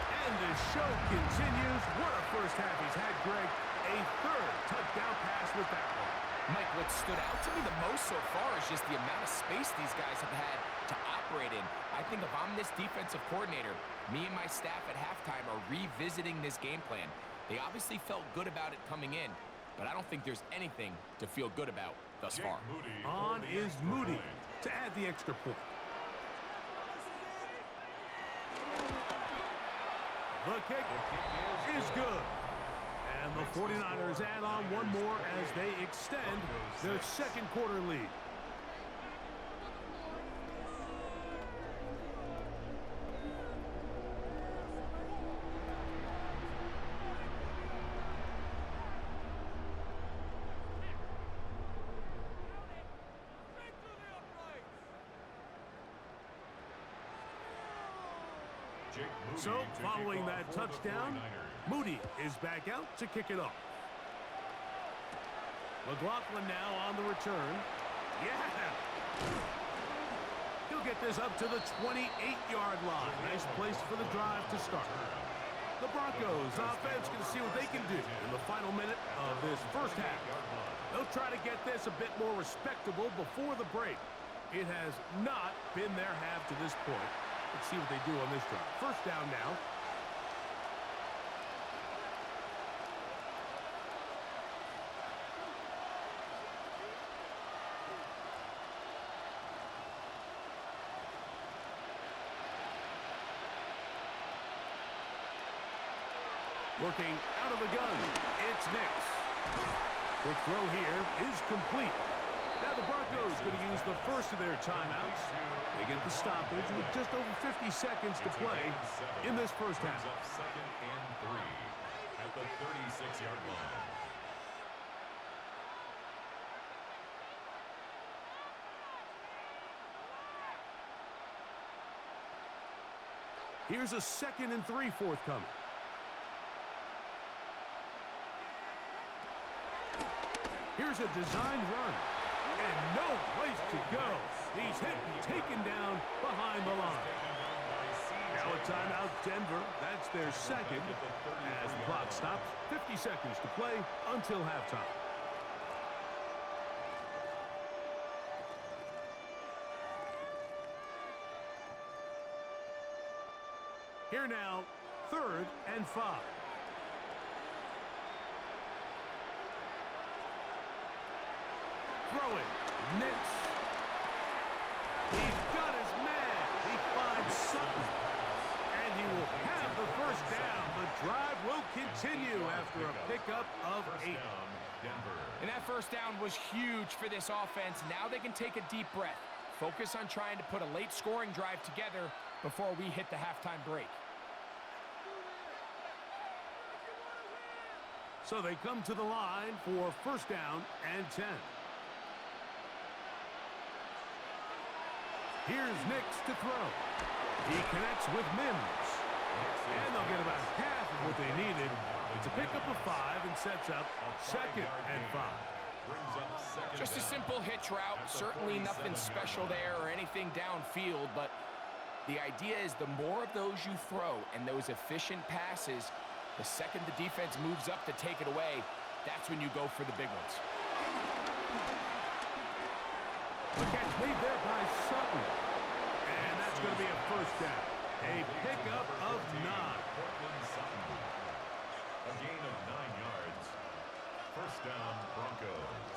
And the show continues. What a first half he's had, Greg. A 3rd touchdown pass with that one. Mike, what stood out to me the most so far is just the amount of space these guys have had to operate in. I think if I'm this defensive coordinator, me and my staff at halftime are revisiting this game plan. They obviously felt good about it coming in. but I don't think there's anything to feel good about thus far. On is Moody to add the extra point. The kick is good. And the 49ers add on one more as they extend their second quarter lead. So, following that touchdown, Moody is back out to kick it off. McLaughlin now on the return. Yeah! He'll get this up to the 28-yard line. Nice place for the drive to start. The Broncos offense can see what they can do in the final minute of this first half. They'll try to get this a bit more respectable before the break. It has not been their half to this point. Let's see what they do on this drive. First down now. Working out of the gun, it's Nix. The throw here is complete. Now the Broncos going to use the first of their timeouts. They get the stoppage with just over 50 seconds to play in this first half. Second and 3 at the 36-yard line. Here's a 2nd and 3 forthcoming. Here's a designed run. And no place to go. He's hit and taken down behind the line. Now a timeout, Denver. That's their second. As the clock stops, 50 seconds to play until halftime. Here now, 3rd and 5. Throwing. Nix. He's got his man. He finds something. And he will have the first down. The drive will continue after a pickup of 8. And that first down was huge for this offense. Now they can take a deep breath. Focus on trying to put a late scoring drive together before we hit the halftime break. So they come to the line for first down and 10. Here's Nix to throw. He connects with Mims. And they'll get about half of what they needed. It's a pickup of 5 and sets up 2nd and 5. Just a simple hitch route. Certainly nothing special there or anything downfield, but the idea is the more of those you throw and those efficient passes, the second the defense moves up to take it away, that's when you go for the big ones. The catch made there by Sutton. And that's going to be a first down. A pickup of 9. A gain of 9 yards. First down, Broncos.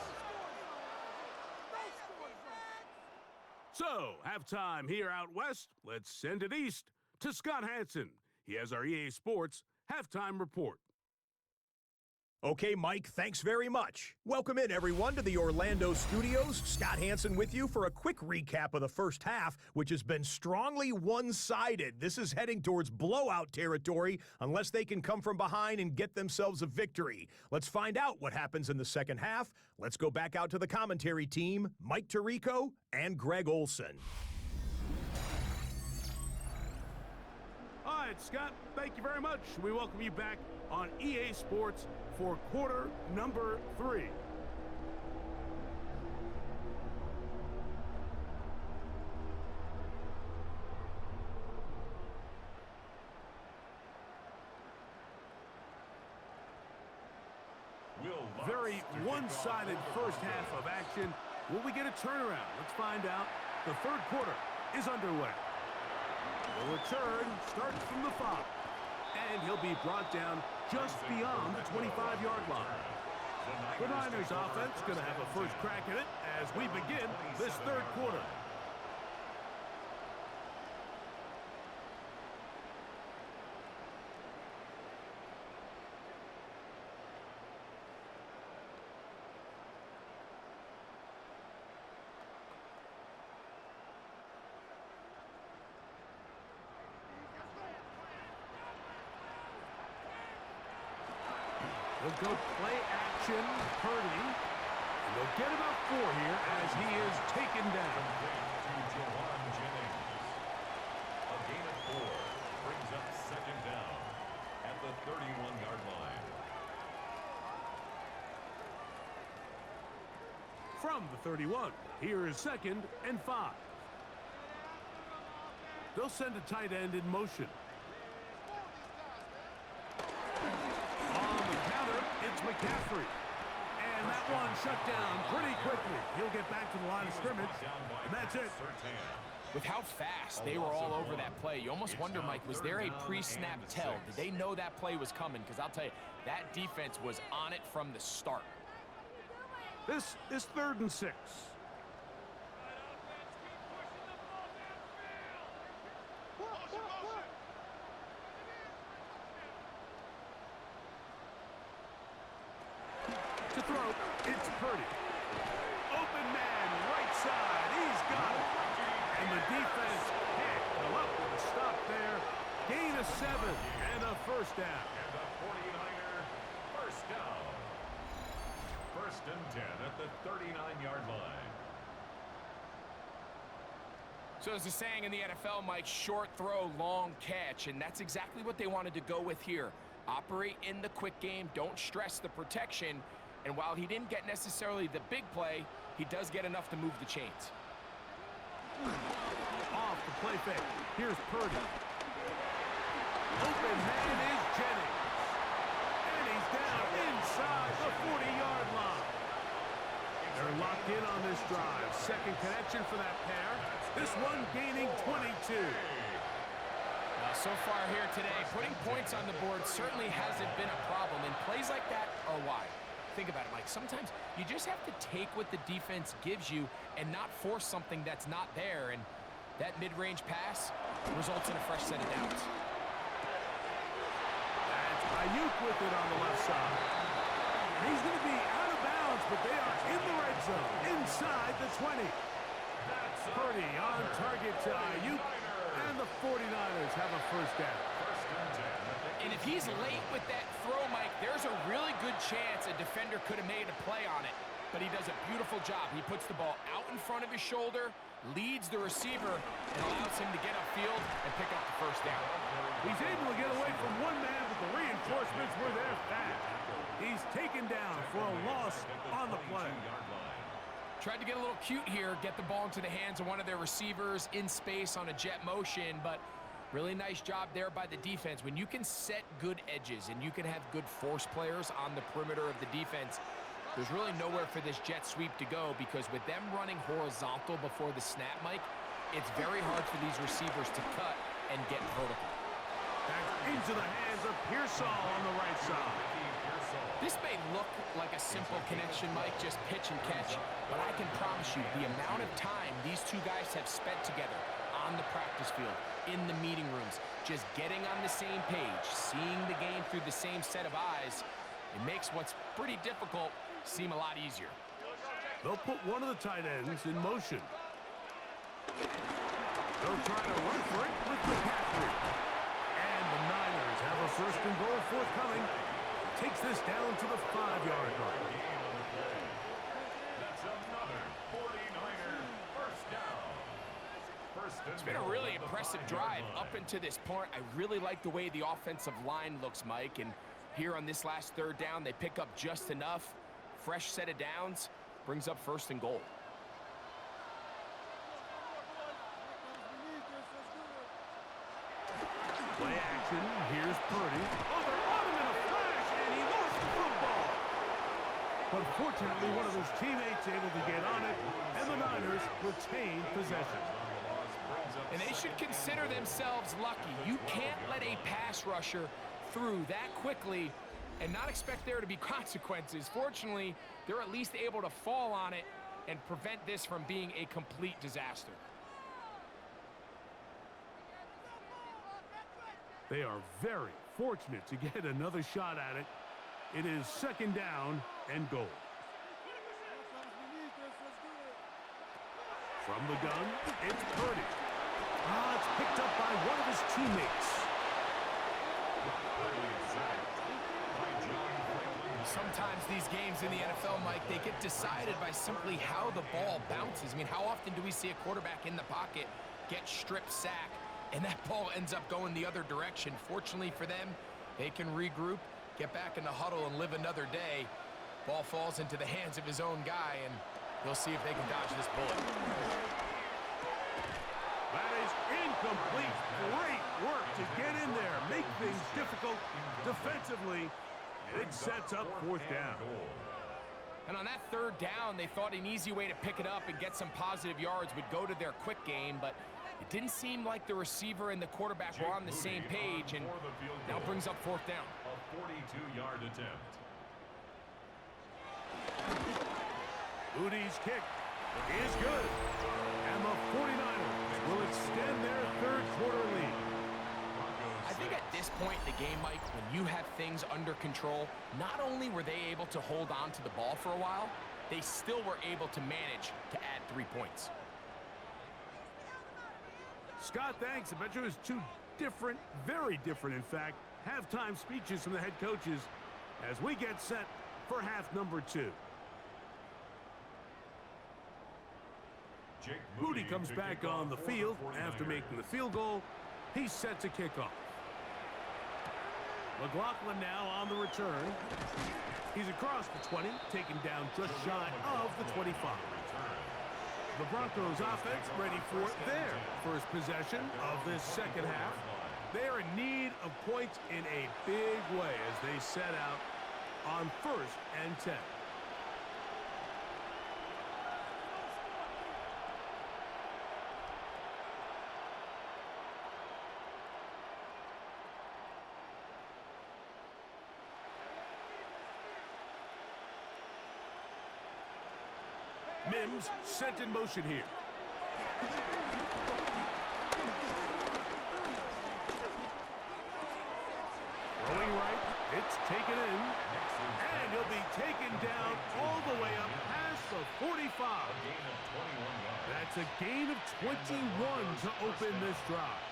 So, halftime here out west. Let's send it east to Scott Hansen. He has our EA Sports halftime report. Okay, Mike, thanks very much. Welcome in, everyone, to the Orlando studios. Scott Hansen with you for a quick recap of the first half, which has been strongly one-sided. This is heading towards blowout territory unless they can come from behind and get themselves a victory. Let's find out what happens in the second half. Let's go back out to the commentary team, Mike Tirico and Greg Olson. All right, Scott, thank you very much. We welcome you back on EA Sports for quarter number 3. Very one-sided first half of action. Will we get a turnaround? Let's find out. The third quarter is underway. The return starts from the 5. And he'll be brought down just beyond the 25-yard line. The Niners offense going to have a first crack at it as we begin this third quarter. They'll go play action, Purdy. And they'll get about 4 here as he is taken down. A gain of 4 brings up second down at the 31-yard line. From the 31, here is 2nd and 5. They'll send a tight end in motion. It's McCaffrey. And that one shut down pretty quickly. He'll get back to the line of scrimmage, and that's it. With how fast they were all over that play, you almost wonder, Mike, was there a pre-snap tell? Did they know that play was coming? Because I'll tell you, that defense was on it from the start. This is 3rd and 6. To throw, it's Purdy. Open man, right side, he's got it. And the defense can't come up with a stop there. Gain of 7 and a first down. And the 49er first down. 1st and 10 at the 39-yard line. So there's a saying in the NFL, Mike, short throw, long catch, and that's exactly what they wanted to go with here. Operate in the quick game, don't stress the protection. And while he didn't get necessarily the big play, he does get enough to move the chains. Off the play fake. Here's Purdy. Open man is Jennings. And he's down inside the 40-yard line. They're locked in on this drive. Second connection for that pair. This one gaining 22. So far here today, putting points on the board certainly hasn't been a problem. And plays like that are why. Think about it, Mike. Sometimes you just have to take what the defense gives you and not force something that's not there. And that mid-range pass results in a fresh set of downs. That's Ayuk with it on the left side. And he's going to be out of bounds, but they are in the red zone, inside the 20. Purdy on target to Ayuk, and the 49ers have a first down. And if he's late with that throw, Mike, there's a really good chance a defender could have made a play on it. But he does a beautiful job. He puts the ball out in front of his shoulder, leads the receiver, and allows him to get upfield and pick up the first down. He's able to get away from one man, but the reinforcements were there fast. He's taken down for a loss on the play. Tried to get a little cute here, get the ball into the hands of one of their receivers in space on a jet motion, but really nice job there by the defense. When you can set good edges and you can have good force players on the perimeter of the defense, there's really nowhere for this jet sweep to go, because with them running horizontal before the snap, Mike, it's very hard for these receivers to cut and get vertical. Back into the hands of Pearsall on the right side. This may look like a simple connection, Mike, just pitch and catch, but I can promise you the amount of time these two guys have spent together on the practice field, in the meeting rooms, just getting on the same page, seeing the game through the same set of eyes, it makes what's pretty difficult seem a lot easier. They'll put one of the tight ends in motion. They'll try to run for it with McCaffrey. And the Niners have a first and goal forthcoming. Takes this down to the 5-yard line. That's another 49er first down. It's been a really impressive drive up until this point. I really like the way the offensive line looks, Mike. And here on this last third down, they pick up just enough. Fresh set of downs brings up first and goal. Play action. Here's Purdy. Oh, they're on him in a flash, and he lost the football. But fortunately, one of his teammates able to get on it, and the Niners retain possession. And they should consider themselves lucky. You can't let a pass rusher through that quickly and not expect there to be consequences. Fortunately, they're at least able to fall on it and prevent this from being a complete disaster. They are very fortunate to get another shot at it. It is second down and goal. From the gun, it's Purdy. It's picked up by one of his teammates. Sometimes these games in the NFL, Mike, they get decided by simply how the ball bounces. I mean, how often do we see a quarterback in the pocket get strip sack, and that ball ends up going the other direction? Fortunately for them, they can regroup, get back in the huddle, and live another day. Ball falls into the hands of his own guy, and they'll see if they can dodge this bullet. That is incomplete. Great work to get in there, make things difficult defensively, and it sets up fourth down. And on that third down, they thought an easy way to pick it up and get some positive yards would go to their quick game, but it didn't seem like the receiver and the quarterback were on the same page, and now brings up fourth down. A 42-yard attempt. Moody's kick is good, and the 49ers will extend their third quarter lead. I think at this point in the game, Mike, when you have things under control, not only were they able to hold on to the ball for a while, they still were able to manage to add 3 points. Scott, thanks. I bet you it was two different, very different, in fact, halftime speeches from the head coaches as we get set for half number 2. Moody comes back on the field after making the field goal. He's set to kick off. McLaughlin now on the return. He's across the 20, taken down just shy of the 25. The Broncos offense ready for their first possession of this second half. They are in need of points in a big way as they set out on 1st and 10. Mims sent in motion here. Throwing right, it's taken in, and he'll be taken down all the way up past the 45. That's a gain of 21 to open this drive.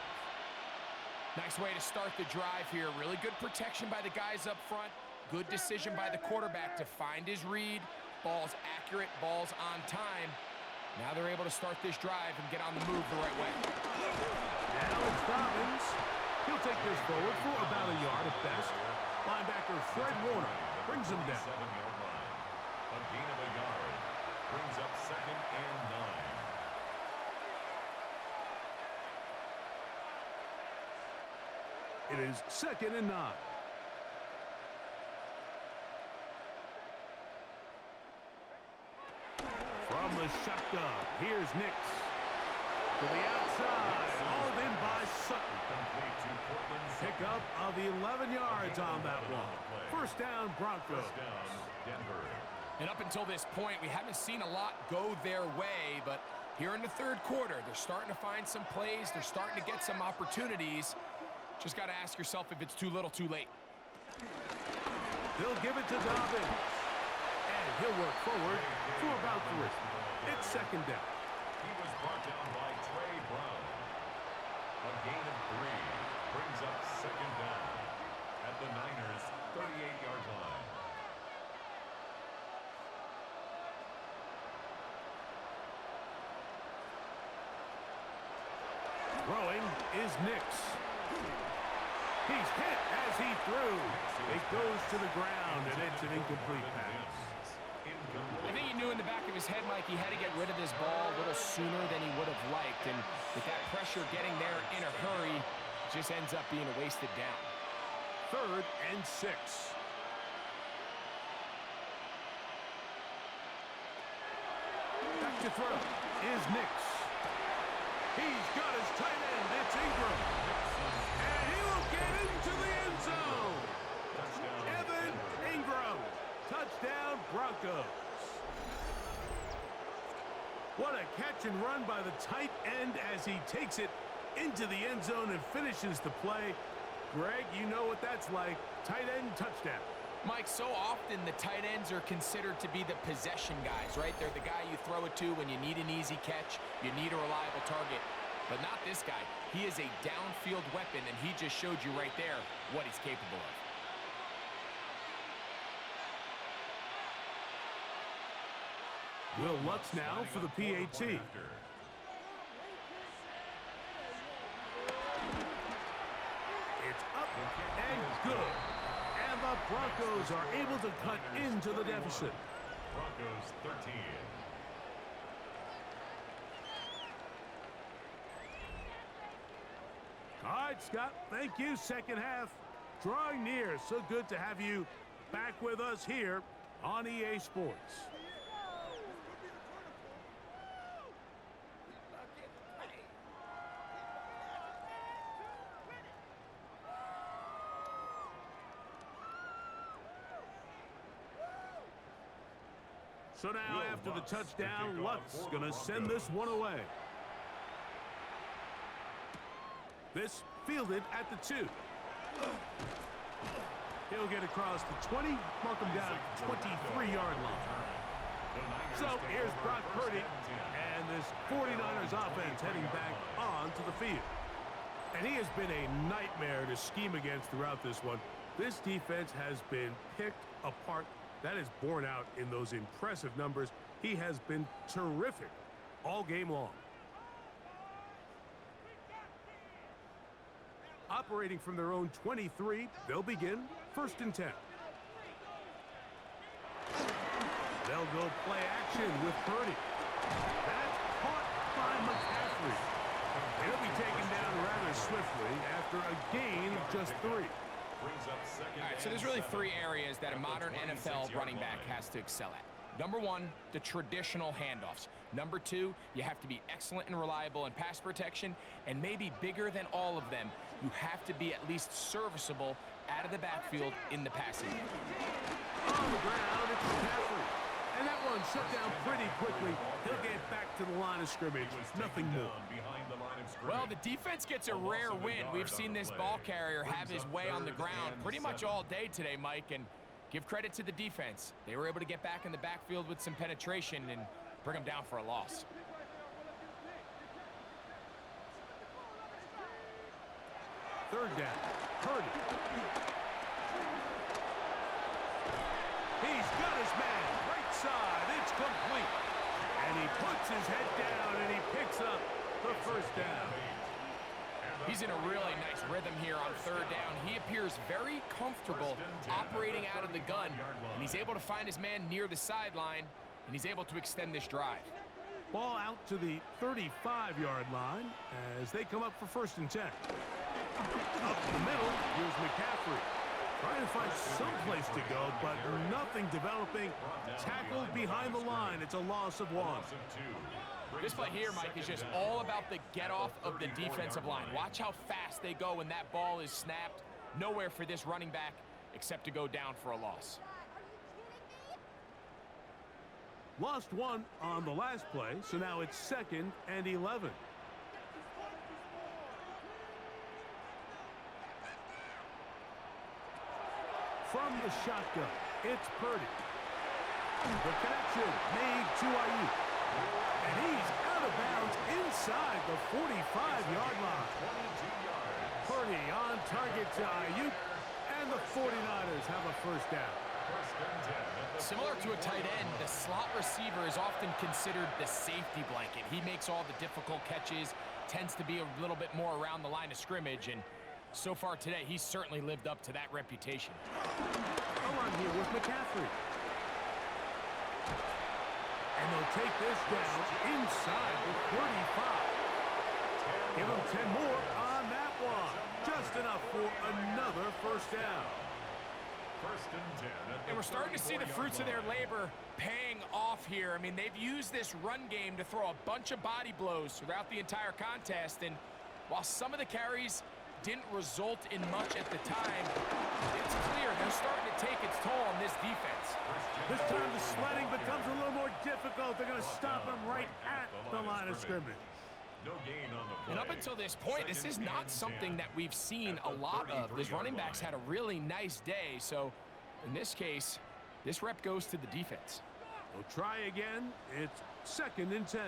Nice way to start the drive here. Really good protection by the guys up front. Good decision by the quarterback to find his read. Ball's accurate, ball's on time. Now they're able to start this drive and get on the move the right way. Now it's Dobbins. He'll take this forward for about a yard at best. Linebacker Fred Warner brings him down. A gain of a yard. Brings up 2nd and 9. It is 2nd and 9. From the shotgun, here's Nix. To the outside, hauled in by Sutton. Pick up of the 11 yards on that one. First down, Broncos. First down, Denver. And up until this point, we haven't seen a lot go their way, but here in the third quarter, they're starting to find some plays. They're starting to get some opportunities. Just got to ask yourself if it's too little, too late. They'll give it to Dobbins. And he'll work forward for about 3. It's second down. He was brought down by Trey Brown. A gain of 3 brings up 2nd down at the Niners' 38-yard line. Throwing is Nix. He's hit as he threw. It goes to the ground, and it's an incomplete pass. I think he knew in the back of his head, Mike, he had to get rid of this ball a little sooner than he would have liked. And with that pressure getting there in a hurry, it just ends up being a wasted down. 3rd and 6. Back to throw is Nix. He's got his tight end. It's Ingram. And he will get into the end zone. Evan catch and run by the tight end as he takes it into the end zone and finishes the play. Greg, you know what that's like. Tight end touchdown. Mike, so often the tight ends are considered to be the possession guys, right? They're the guy you throw it to when you need an easy catch, you need a reliable target. But not this guy. He is a downfield weapon, and he just showed you right there what he's capable of. Will Lutz now for the PAT. It's up and good. And the Broncos are able to cut into the deficit. Broncos 13. All right, Scott, thank you. Second half drawing near. So good to have you back with us here on EA Sports. So now, after the touchdown, Lutz going to send this one away. This fielded at the 2. He'll get across the 20, mark him down at the 23-yard line. So here's Brock Purdy and this 49ers offense heading back onto the field. And he has been a nightmare to scheme against throughout this one. This defense has been picked apart. That is borne out in those impressive numbers. He has been terrific all game long. Operating from their own 23, they'll begin 1st and 10. They'll go play action with Purdy. That's caught by McCaffrey. He'll be taken down rather swiftly after a gain of just 3. All right, so there's really 3 areas that a modern NFL running back has to excel at. Number 1, the traditional handoffs. Number 2, you have to be excellent and reliable in pass protection, and maybe bigger than all of them, you have to be at least serviceable out of the backfield in the passing game. On the ground, it's McCaffrey. And that one shut down pretty quickly. He'll get back to the line of scrimmage. Nothing more. Well, the defense gets a rare win. We've seen this ball carrier have his way on the ground pretty much all day today, Mike, and give credit to the defense. They were able to get back in the backfield with some penetration and bring them down for a loss. Third down. Purdy. He's got his man. Right side. It's complete. And he puts his head down and he picks up the first down. He's in a really nice rhythm here on 3rd down. He appears very comfortable operating out of the gun, and he's able to find his man near the sideline, and he's able to extend this drive. Ball out to the 35-yard line as they come up for 1st and 10. Up the middle, here's McCaffrey. Trying to find some place to go, but nothing developing. Tackled behind the line. It's a loss of 1. This play here, Mike, is just all about the get-off of the defensive line. Watch how fast they go when that ball is snapped. Nowhere for this running back except to go down for a loss. Lost 1 on the last play, so now it's 2nd and 11. From the shotgun, it's Purdy. The connection made to Ayuk. And he's out of bounds inside the 45-yard line. Purdy on target to Ayuk, and the 49ers have a 1st down. Similar to a tight end, the slot receiver is often considered the safety blanket. He makes all the difficult catches, tends to be a little bit more around the line of scrimmage, and so far today, he's certainly lived up to that reputation. Come on here with McCaffrey. And they'll take this down inside the 35. Give him 10 more on that one. Just enough for another 1st down. 1st and 10. And we're starting to see the fruits of their labor paying off here. I mean, they've used this run game to throw a bunch of body blows throughout the entire contest. And while some of the carries didn't result in much at the time. It's clear they're starting to take its toll on this defense. This time the sledding becomes a little more difficult. They're going to stop him right at the line of scrimmage. No gain on the play. And up until this point, this is not something that we've seen a lot of. These running backs had a really nice day, so in this case, this rep goes to the defense. We'll try again. It's 2nd and 10.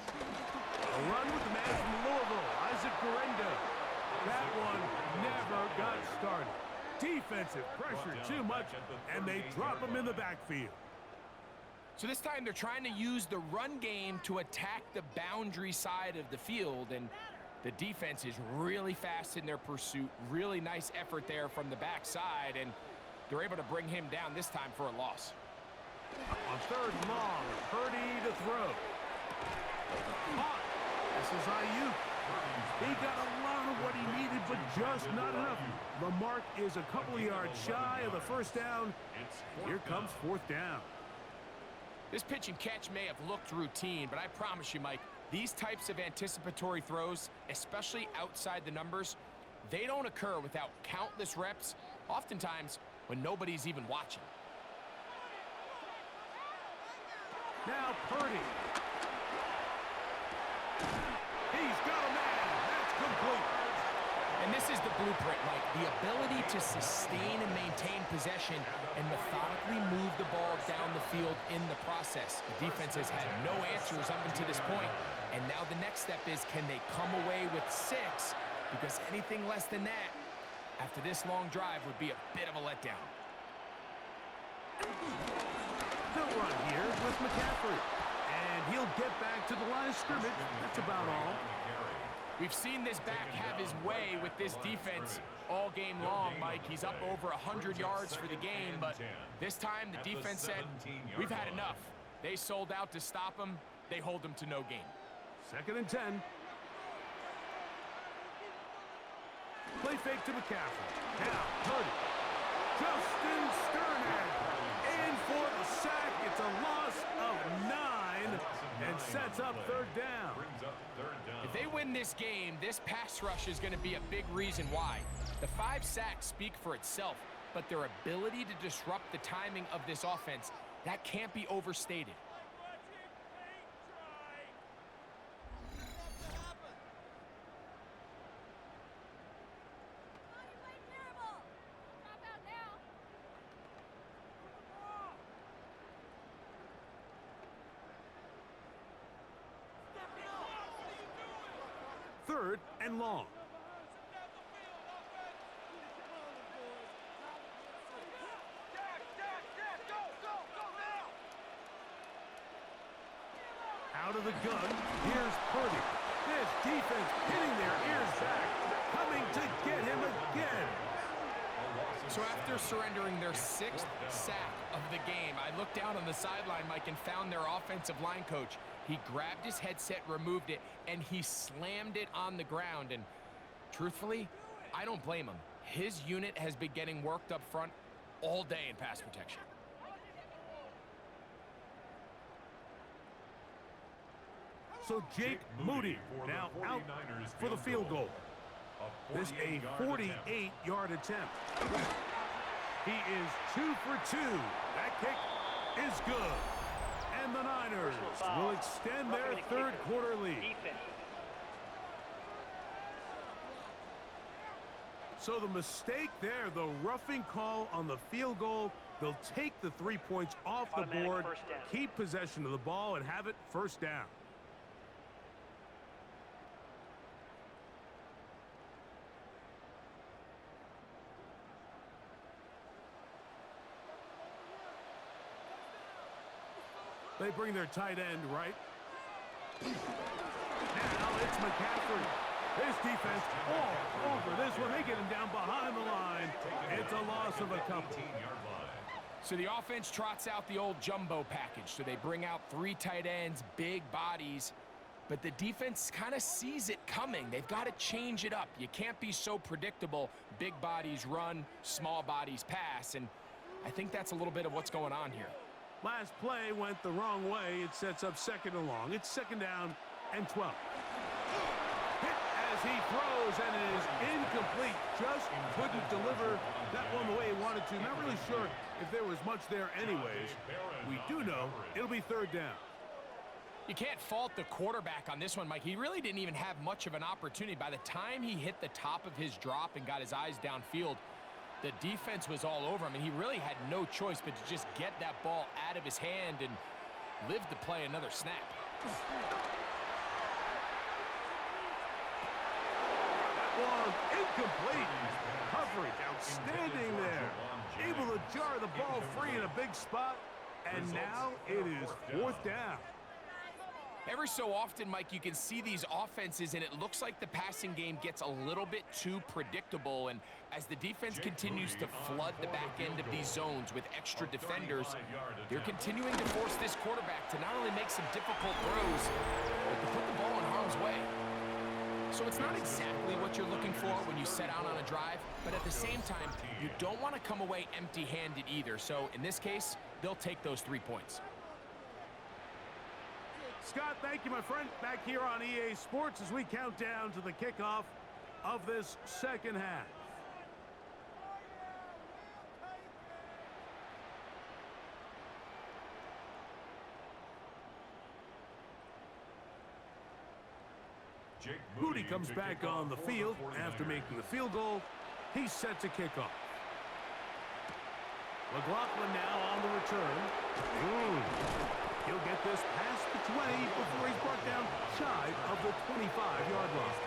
A run with the man from Louisville, Isaac Guerrero. That one never got started. Defensive pressure too much, and they drop him in the backfield. So this time they're trying to use the run game to attack the boundary side of the field, and the defense is really fast in their pursuit. Really nice effort there from the backside, and they're able to bring him down this time for a loss. On 3rd and long, Purdy to throw. Caught. This is Ayuk. He got a lot of what he needed, but just not enough. The mark is a couple of yards shy of the first down. Here comes 4th down. This pitch and catch may have looked routine, but I promise you, Mike, these types of anticipatory throws, especially outside the numbers, they don't occur without countless reps, oftentimes when nobody's even watching. Now Purdy. He's got a man. That's complete. And this is the blueprint, Mike. The ability to sustain and maintain possession and methodically move the ball down the field in the process. The defense has had no answers up until this point, and now the next step is, can they come away with 6? Because anything less than that, after this long drive, would be a bit of a letdown. They'll run here with McCaffrey, and he'll get back to the line of scrimmage. That's about all. We've seen this back have his way with this defense all game long, Mike. He's up over 100 yards for the game, but this time the defense said, we've had enough. They sold out to stop him. They hold him to no gain. 2nd and 10. Play fake to McCaffrey. Now, Purdy. Justin Sternad in for the sack. It's a loss of 9 and sets up 3rd down. If they win this game, this pass rush is going to be a big reason why. The 5 sacks speak for itself, but their ability to disrupt the timing of this offense, that can't be overstated. Third and long. Out of the gun, here's Purdy. This defense pinning their ears back, coming to get him again. So after surrendering their 6th sack of the game, I looked down on the sideline, Mike, and found their offensive line coach. He grabbed his headset, removed it, and he slammed it on the ground. And truthfully, I don't blame him. His unit has been getting worked up front all day in pass protection. So Jake Moody now out for the field goal. This a 48-yard attempt. He is 2 for 2. That kick is good. And the Niners will extend their 3rd quarter lead. So the mistake there, the roughing call on the field goal, they'll take the 3 points off the board, keep possession of the ball, and have it 1st down. They bring their tight end right. Now it's McCaffrey. This defense all over this one. They get him down behind the line. It's a loss of a couple. So the offense trots out the old jumbo package. So they bring out 3 tight ends, big bodies. But the defense kind of sees it coming. They've got to change it up. You can't be so predictable. Big bodies run, small bodies pass. And I think that's a little bit of what's going on here. Last play went the wrong way. It sets up 2nd and long. It's 2nd down and 12. Hit as he throws, and it is incomplete. Just couldn't deliver that one the way he wanted to. Not really sure if there was much there anyways. We do know it'll be third down. You can't fault the quarterback on this one, Mike. He really didn't even have much of an opportunity. By the time he hit the top of his drop and got his eyes downfield, the defense was all over him, and he really had no choice but to just get that ball out of his hand and live to play another snap. Ball incomplete. Coverage outstanding there. Able to jar the ball free in a big spot, and now it is fourth down. Every so often, Mike, you can see these offenses, and it looks like the passing game gets a little bit too predictable. And as the defense continues to flood the back end of these zones with extra defenders, they're continuing to force this quarterback to not only make some difficult throws, but to put the ball in harm's way. So it's not exactly what you're looking for when you set out on a drive, but at the same time, you don't want to come away empty-handed either. So in this case, they'll take those 3 points. Scott, thank you, my friend. Back here on EA Sports as we count down to the kickoff of this second half. Moody comes back on the field after making the field goal. He's set to kick off. McLaughlin now on the return. He'll get this past the 20 before he's brought down shy of the 25-yard line.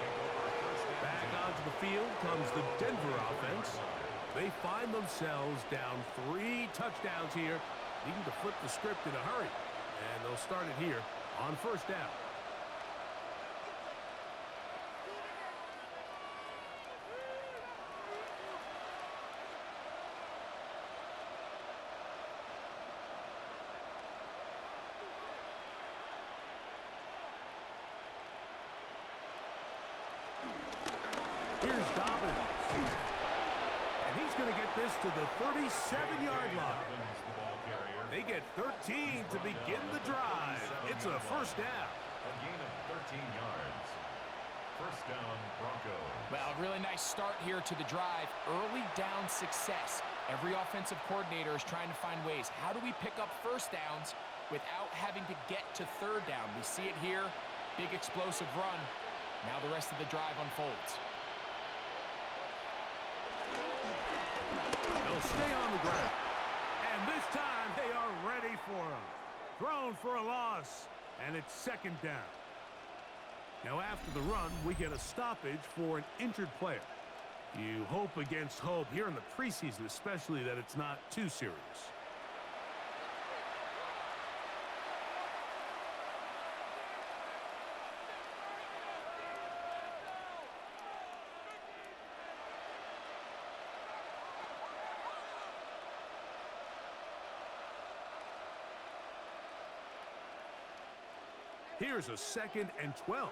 Back onto the field comes the Denver offense. They find themselves down 3 touchdowns here, needing to flip the script in a hurry. And they'll start it here on first down. Here's Dobbins. And he's going to get this to the 37-yard line. They get 13 to begin the drive. It's a first down. A gain of 13 yards. First down, Broncos. Well, really nice start here to the drive. Early down success. Every offensive coordinator is trying to find ways. How do we pick up first downs without having to get to third down? We see it here. Big explosive run. Now the rest of the drive unfolds. They'll stay on the ground. And this time they are ready for him. Thrown for a loss. And it's second down. Now after the run, we get a stoppage for an injured player. You hope against hope here in the preseason, especially that it's not too serious. Here's a 2nd and 12.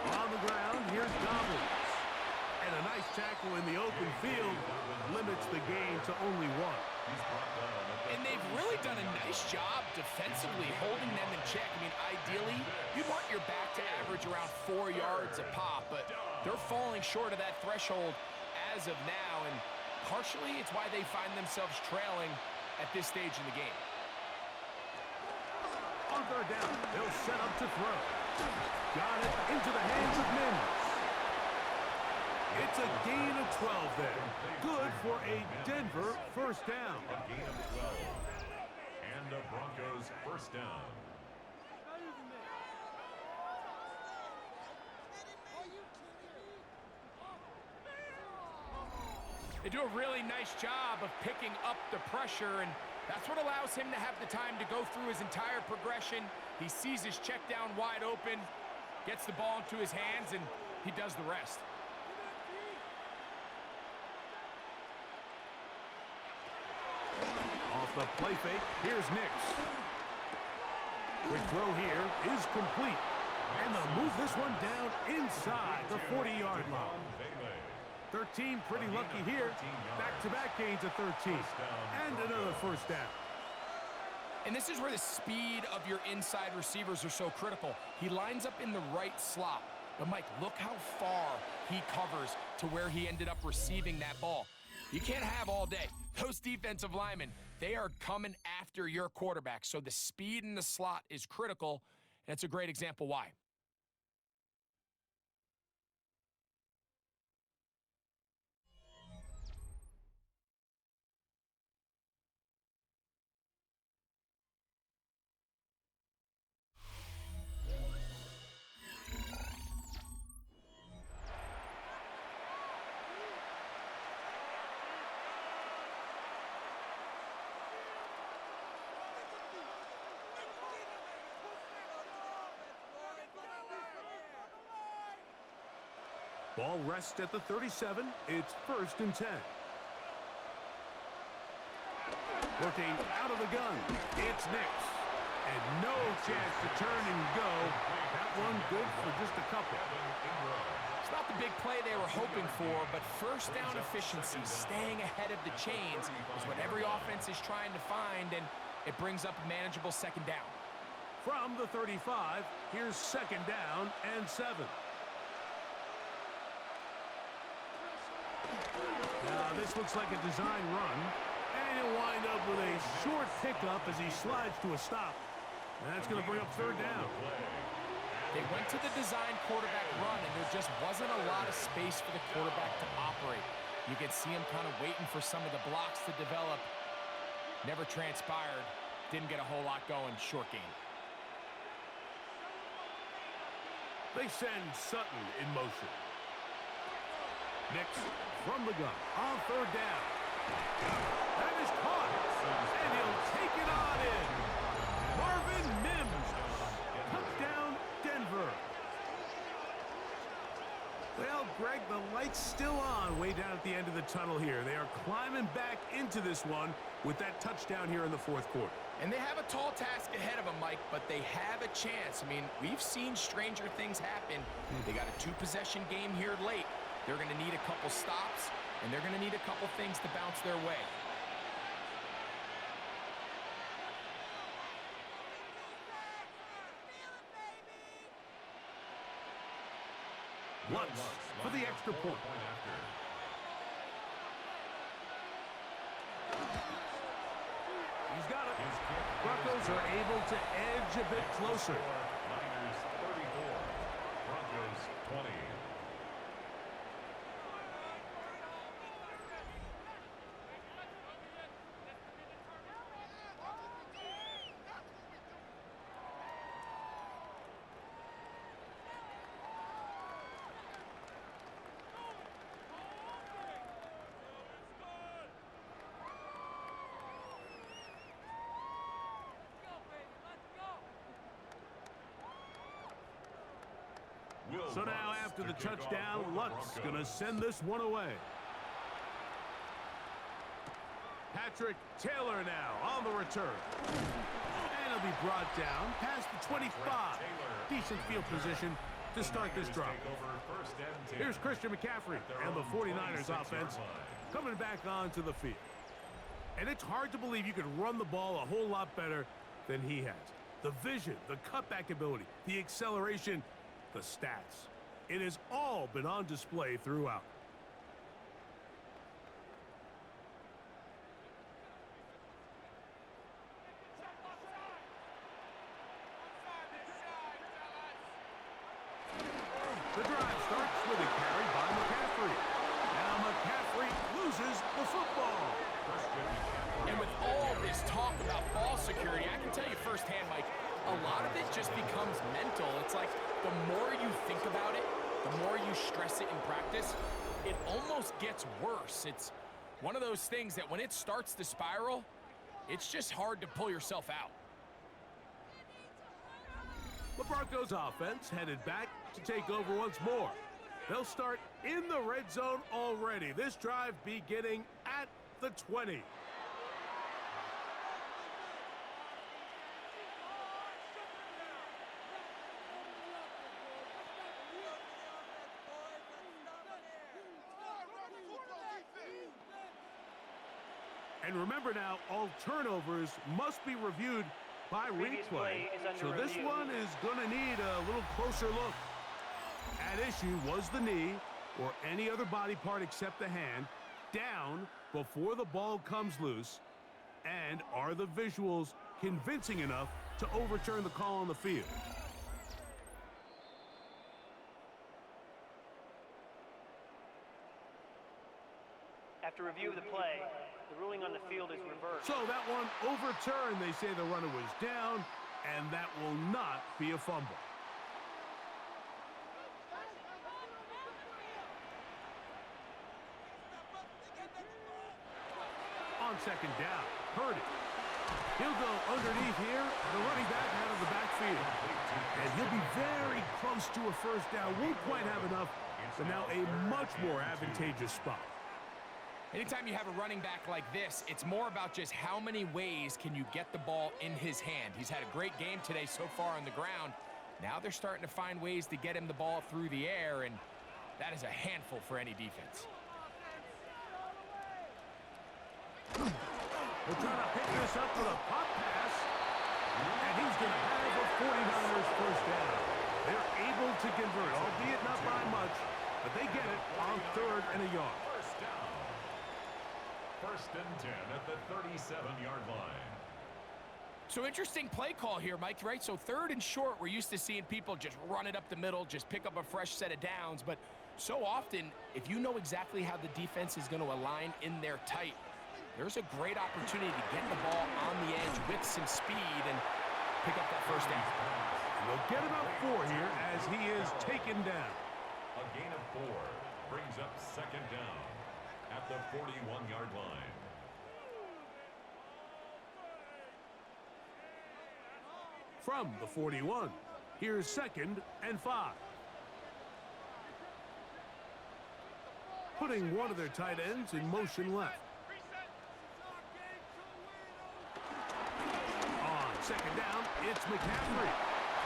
On the ground, here's Dobbins. And a nice tackle in the open field limits the gain to only 1. And they've really done a nice job defensively holding them in check. I mean, ideally, you'd want your back to average around 4 yards a pop, but they're falling short of that threshold as of now, and partially it's why they find themselves trailing at this stage in the game. On third down, they'll set up to throw. Got it into the hands of Mims. It's a gain of 12 there. Good for a Denver first down. A gain of 12. And the Broncos first down. They do a really nice job of picking up the pressure, and that's what allows him to have the time to go through his entire progression. He sees his check down wide open, gets the ball into his hands, and he does the rest. Off the play fake, here's Nix. Quick throw here is complete. And they'll move this one down inside the 40-yard line. 13 pretty lucky here. Back-to-back gains of 13. And another first down. And this is where the speed of your inside receivers are so critical. He lines up in the right slot. But, Mike, look how far he covers to where he ended up receiving that ball. You can't have all day. Those defensive linemen, they are coming after your quarterback. So the speed in the slot is critical. And it's a great example why. Ball rests at the 37. It's 1st and 10. Working out of the gun. It's Nix. And no chance to turn and go. That one good for just a couple. It's not the big play they were hoping for, but first down efficiency, staying ahead of the chains, is what every offense is trying to find, and it brings up a manageable 2nd down. From the 35, here's 2nd down and 7. Now, this looks like a design run, and he'll wind up with a short pickup as he slides to a stop. And that's going to bring up 3rd down. They went to the design quarterback run, and there just wasn't a lot of space for the quarterback to operate. You could see him kind of waiting for some of the blocks to develop. Never transpired. Didn't get a whole lot going. Short game. They send Sutton in motion. Nix from the gun on 3rd down. That is caught, and he'll take it on in. Marvin Mims. Touchdown, Denver. Well, Greg, the light's still on way down at the end of the tunnel here. They are climbing back into this one with that touchdown here in the 4th quarter. And they have a tall task ahead of them, Mike, but they have a chance. I mean, we've seen stranger things happen. They got a 2-possession game here late. They're going to need a couple stops, and they're going to need a couple things to bounce their way. Lutz for the extra point. He's got it. Broncos are able to edge a bit closer. Niners 34, Broncos 20. So now after the touchdown, Lutz going to send this one away. Patrick Taylor now on the return. And he'll be brought down past the 25. Decent field position to start this drive. Here's Christian McCaffrey and the 49ers offense coming back onto the field. And it's hard to believe you could run the ball a whole lot better than he has. The vision, the cutback ability, the acceleration, the stats. It has all been on display throughout. The drive starts with a carry by McCaffrey. Now McCaffrey loses the football. And with all this talk about ball security, I can tell you firsthand, Mike, a lot of it just becomes mental. It's like the more you think about it, the more you stress it in practice, it almost gets worse. It's one of those things that when it starts to spiral, it's just hard to pull yourself out. The Broncos offense headed back to take over once more. They'll start in the red zone already. This drive beginning at the 20. And remember now, all turnovers must be reviewed by replay. So this one is going to need a little closer look. At issue was the knee, or any other body part except the hand, down before the ball comes loose. And are the visuals convincing enough to overturn the call on the field? After review of the play, the ruling on the field is reversed. So that one overturned. They say the runner was down, and that will not be a fumble. On second down, Purdy. He'll go underneath here, the running back out of the backfield. And he'll be very close to a first down. Won't quite have enough, but now a much more advantageous spot. Anytime you have a running back like this, it's more about just how many ways can you get the ball in his hand. He's had a great game today so far on the ground. Now they're starting to find ways to get him the ball through the air, and that is a handful for any defense. We're trying to pick this up with a pop pass, and he's going to have a 49ers first down. They're able to convert, albeit not by much, but they get it on 3rd and a yard. First down. 1st and 10 at the 37-yard line. So interesting play call here, Mike, right? So 3rd and short, we're used to seeing people just run it up the middle, just pick up a fresh set of downs. But so often, if you know exactly how the defense is going to align in there tight, there's a great opportunity to get the ball on the edge with some speed and pick up that first down. We'll get about 4 here as he is taken down. A gain of 4 brings up 2nd down at the 41-yard line. From the 41, here's 2nd and 5. Putting one of their tight ends in motion left. On 2nd down, it's McCaffrey.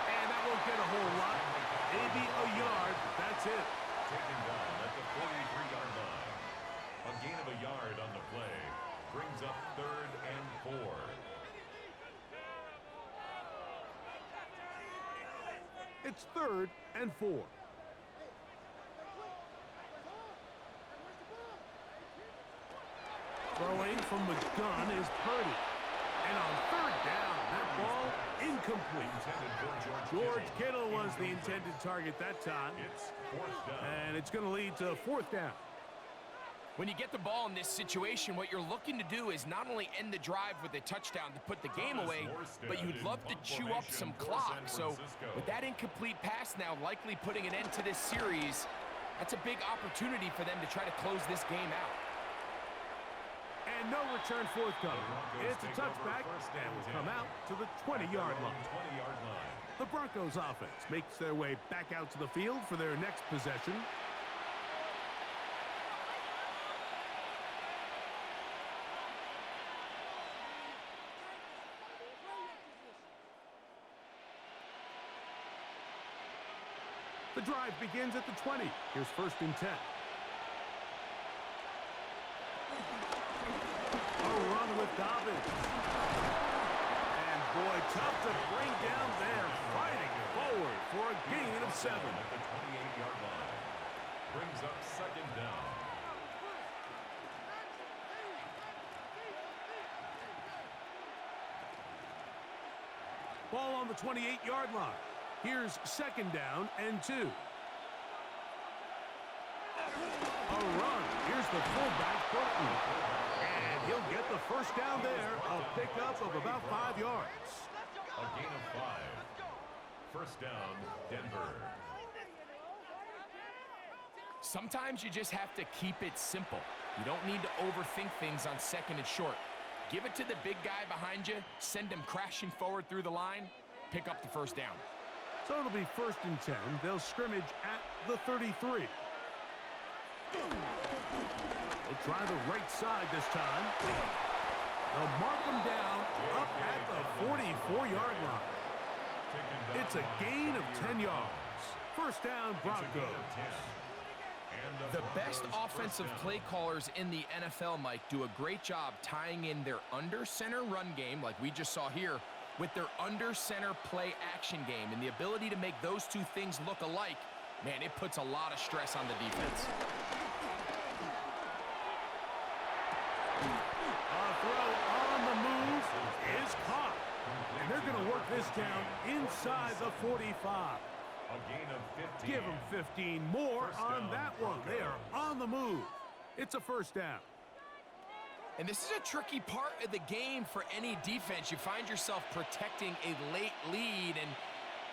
And that won't get a whole lot. Maybe a yard, that's it. Taken down at the 43-yard line. A gain of a yard on the play brings up 3rd and 4. It's 3rd and 4. Throwing from the gun is Purdy. And on 3rd down, that ball incomplete. George Kittle was the intended target that time. It's 4th down. And it's going to lead to 4th down. When you get the ball in this situation, what you're looking to do is not only end the drive with a touchdown to put the game away, but you'd love to chew up some clock. So with that incomplete pass now likely putting an end to this series, that's a big opportunity for them to try to close this game out. And no return forthcoming. It's a touchback and will come out to the 20-yard line. The Broncos offense makes their way back out to the field for their next possession. The drive begins at the 20. Here's 1st and 10. A run with Dobbins. And boy, tough to bring down there. Fighting forward for a gain of 7. At the 28-yard line. Brings up 2nd down. Ball on the 28-yard line. Here's 2nd down and 2. A run. Here's the fullback, Burton. And he'll get the first down there. A pickup of about 5 yards. A gain of 5. 1st down, Denver. Sometimes you just have to keep it simple. You don't need to overthink things on 2nd and short. Give it to the big guy behind you, send him crashing forward through the line, pick up the first down. So it'll be 1st and 10. They'll scrimmage at the 33. They'll try the right side this time. They'll mark them down up at the 44-yard line. It's a gain of 10 yards. First down, Broncos. The best offensive play callers in the NFL, Mike, do a great job tying in their under-center run game, like we just saw here, with their under-center play action game. And the ability to make those two things look alike, man, it puts a lot of stress on the defense. A throw on the move is caught. And they're going to work this down inside the 45. A gain of 15. Give them 15 more on that one. They are on the move. It's a first down. And this is a tricky part of the game for any defense. You find yourself protecting a late lead, and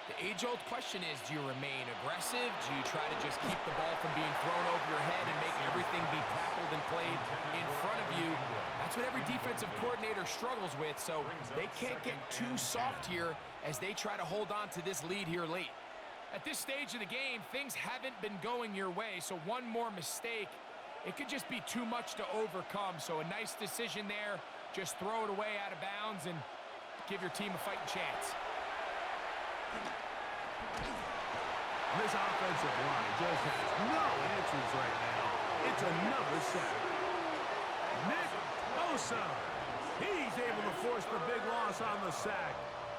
the age-old question is, do you remain aggressive? Do you try to just keep the ball from being thrown over your head and make everything be tackled and played in front of you? That's what every defensive coordinator struggles with, so they can't get too soft here as they try to hold on to this lead here late. At this stage of the game, things haven't been going your way, so one more mistake, it could just be too much to overcome. So a nice decision there. Just throw it away out of bounds and give your team a fighting chance. This offensive line just has no answers right now. It's another sack. Nick Bosa. He's able to force the big loss on the sack,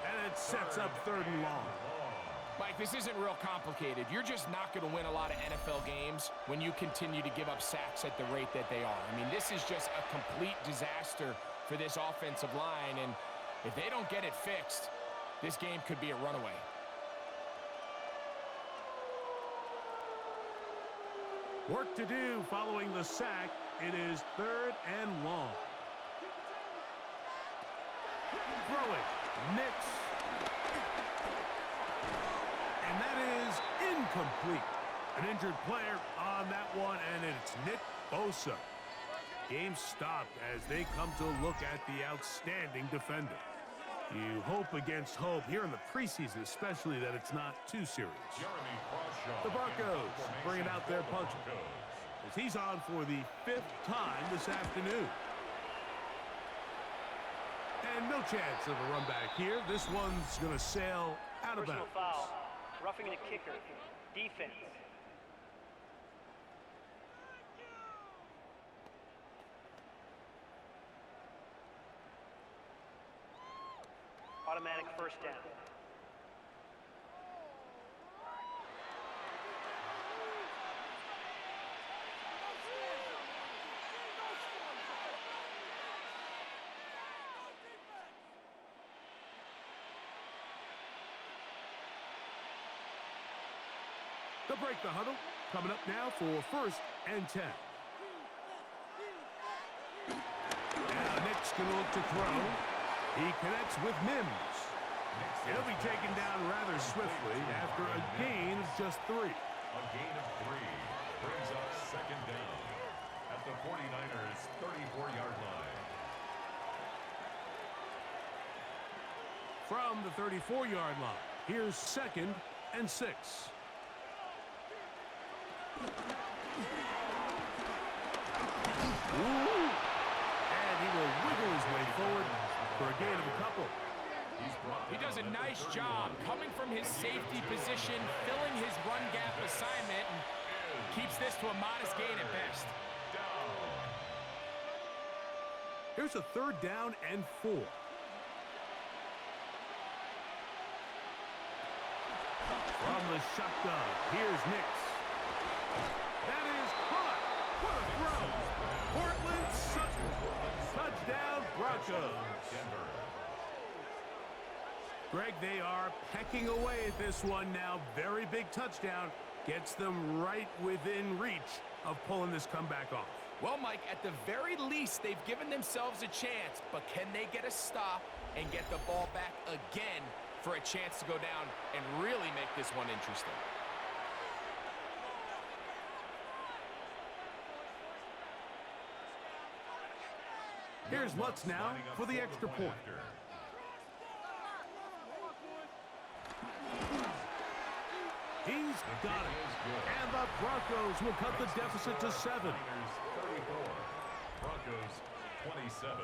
and it sets up 3rd and long. Mike, this isn't real complicated. You're just not going to win a lot of NFL games when you continue to give up sacks at the rate that they are. I mean, this is just a complete disaster for this offensive line, and if they don't get it fixed, this game could be a runaway. Work to do following the sack. It is 3rd and long. Throw it. Nix. And that is incomplete. An injured player on that one, and it's Nick Bosa. Game stopped as they come to look at the outstanding defender. You hope against hope here in the preseason, especially that it's not too serious. The Broncos bringing out their puncher as he's on for the 5th time this afternoon. And no chance of a run back here. This one's going to sail out of bounds. Foul. Roughing the kicker. Defense. Automatic first down. They'll break the huddle. Coming up now for 1st and 10. Now Nick's going to look to throw. He connects with Mims. He'll be taken down rather swiftly after a gain of just 3. A gain of 3 brings up 2nd down at the 49ers' 34-yard line. From the 34-yard line, here's 2nd and 6. Ooh. And he will wiggle his way forward for a gain of a couple. He does a nice job coming from his safety position, filling his run gap assignment, and keeps this to a modest gain at best. Here's a 3rd down and 4. From the shotgun, here's Nix. That is caught. What a throw. Portland Sutton. Touchdown, Broncos. Greg, they are pecking away at this one now. Very big touchdown. Gets them right within reach of pulling this comeback off. Well, Mike, at the very least, they've given themselves a chance, but can they get a stop and get the ball back again for a chance to go down and really make this one interesting? Here's Lutz now for the extra point. He's got it. And the Broncos will cut the deficit to 7. 34. Broncos 27.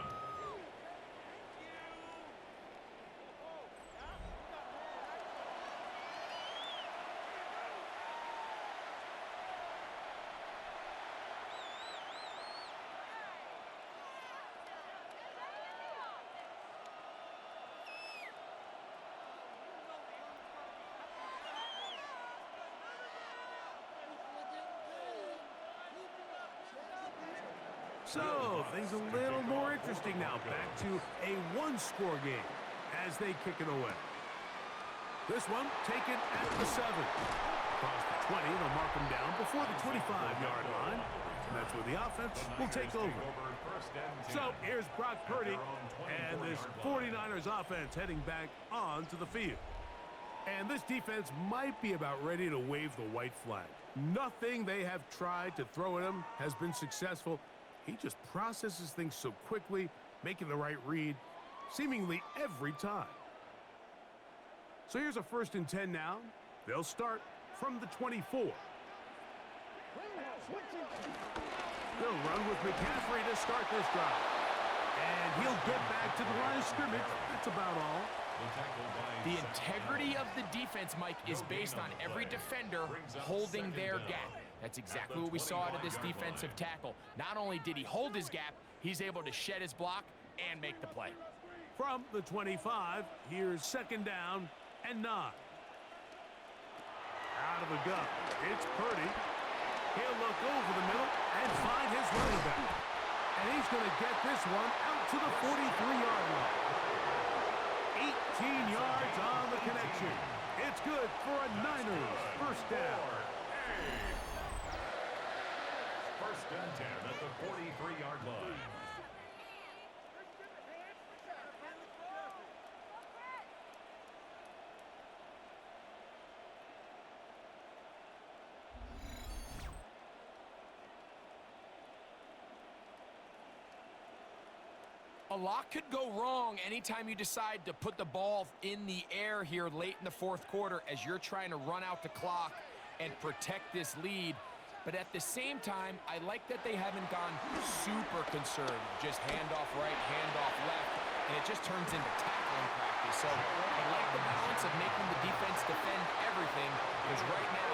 So, things a little more interesting now. Back to a one-score game as they kick it away. This one taken at the 7. Across the 20, they'll mark them down before the 25-yard line. And that's where the offense will take over. So, here's Brock Purdy and this 49ers offense heading back onto the field. And this defense might be about ready to wave the white flag. Nothing they have tried to throw at him has been successful. He just processes things so quickly, making the right read, seemingly every time. So here's a 1st and 10 now. They'll start from the 24. They'll run with McCaffrey to start this drive. And he'll get back to the line of scrimmage. That's about all. The integrity of the defense, Mike, is based on every defender holding their gap. That's exactly what we saw out of this defensive tackle. Not only did he hold his gap, he's able to shed his block and make the play. From the 25, here's 2nd down and 9. Out of the gun, it's Purdy. He'll look over the middle and find his running back. And he's going to get this one out to the 43-yard line. 18 yards on the connection. It's good for a Niners 1st down. 1st and 10 at the 43-yard line. A lot could go wrong anytime you decide to put the ball in the air here late in the 4th quarter as you're trying to run out the clock and protect this lead. But at the same time, I like that they haven't gone super conservative. Just handoff right, handoff left, and it just turns into tackling practice. So I like the balance of making the defense defend everything, because right now,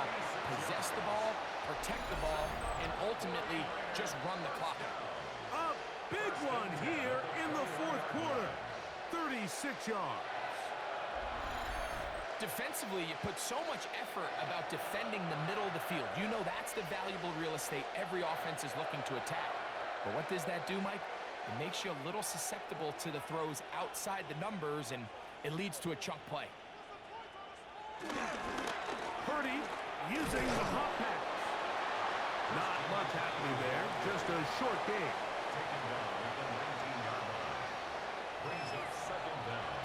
possess the ball, protect the ball, and ultimately just run the clock out. Big one here in the 4th quarter. 36 yards. Defensively, you put so much effort about defending the middle of the field. You know that's the valuable real estate every offense is looking to attack. But what does that do, Mike? It makes you a little susceptible to the throws outside the numbers, and it leads to a chunk play. Purdy using the pop pass. Not much happening there, just a short game. Taken down at the 19-yard line. Brings up 2nd down.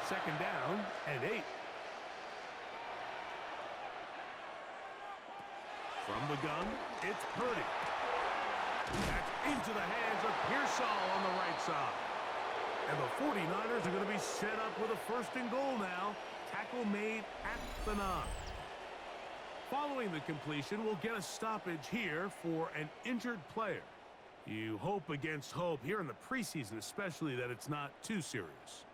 Second down and 8. From the gun, it's Purdy. That's into the hands of Pearsall on the right side. And the 49ers are going to be set up with a 1st and goal now. Tackle made at the 9. Following the completion, we'll get a stoppage here for an injured player. You hope against hope here in the preseason, especially, that it's not too serious.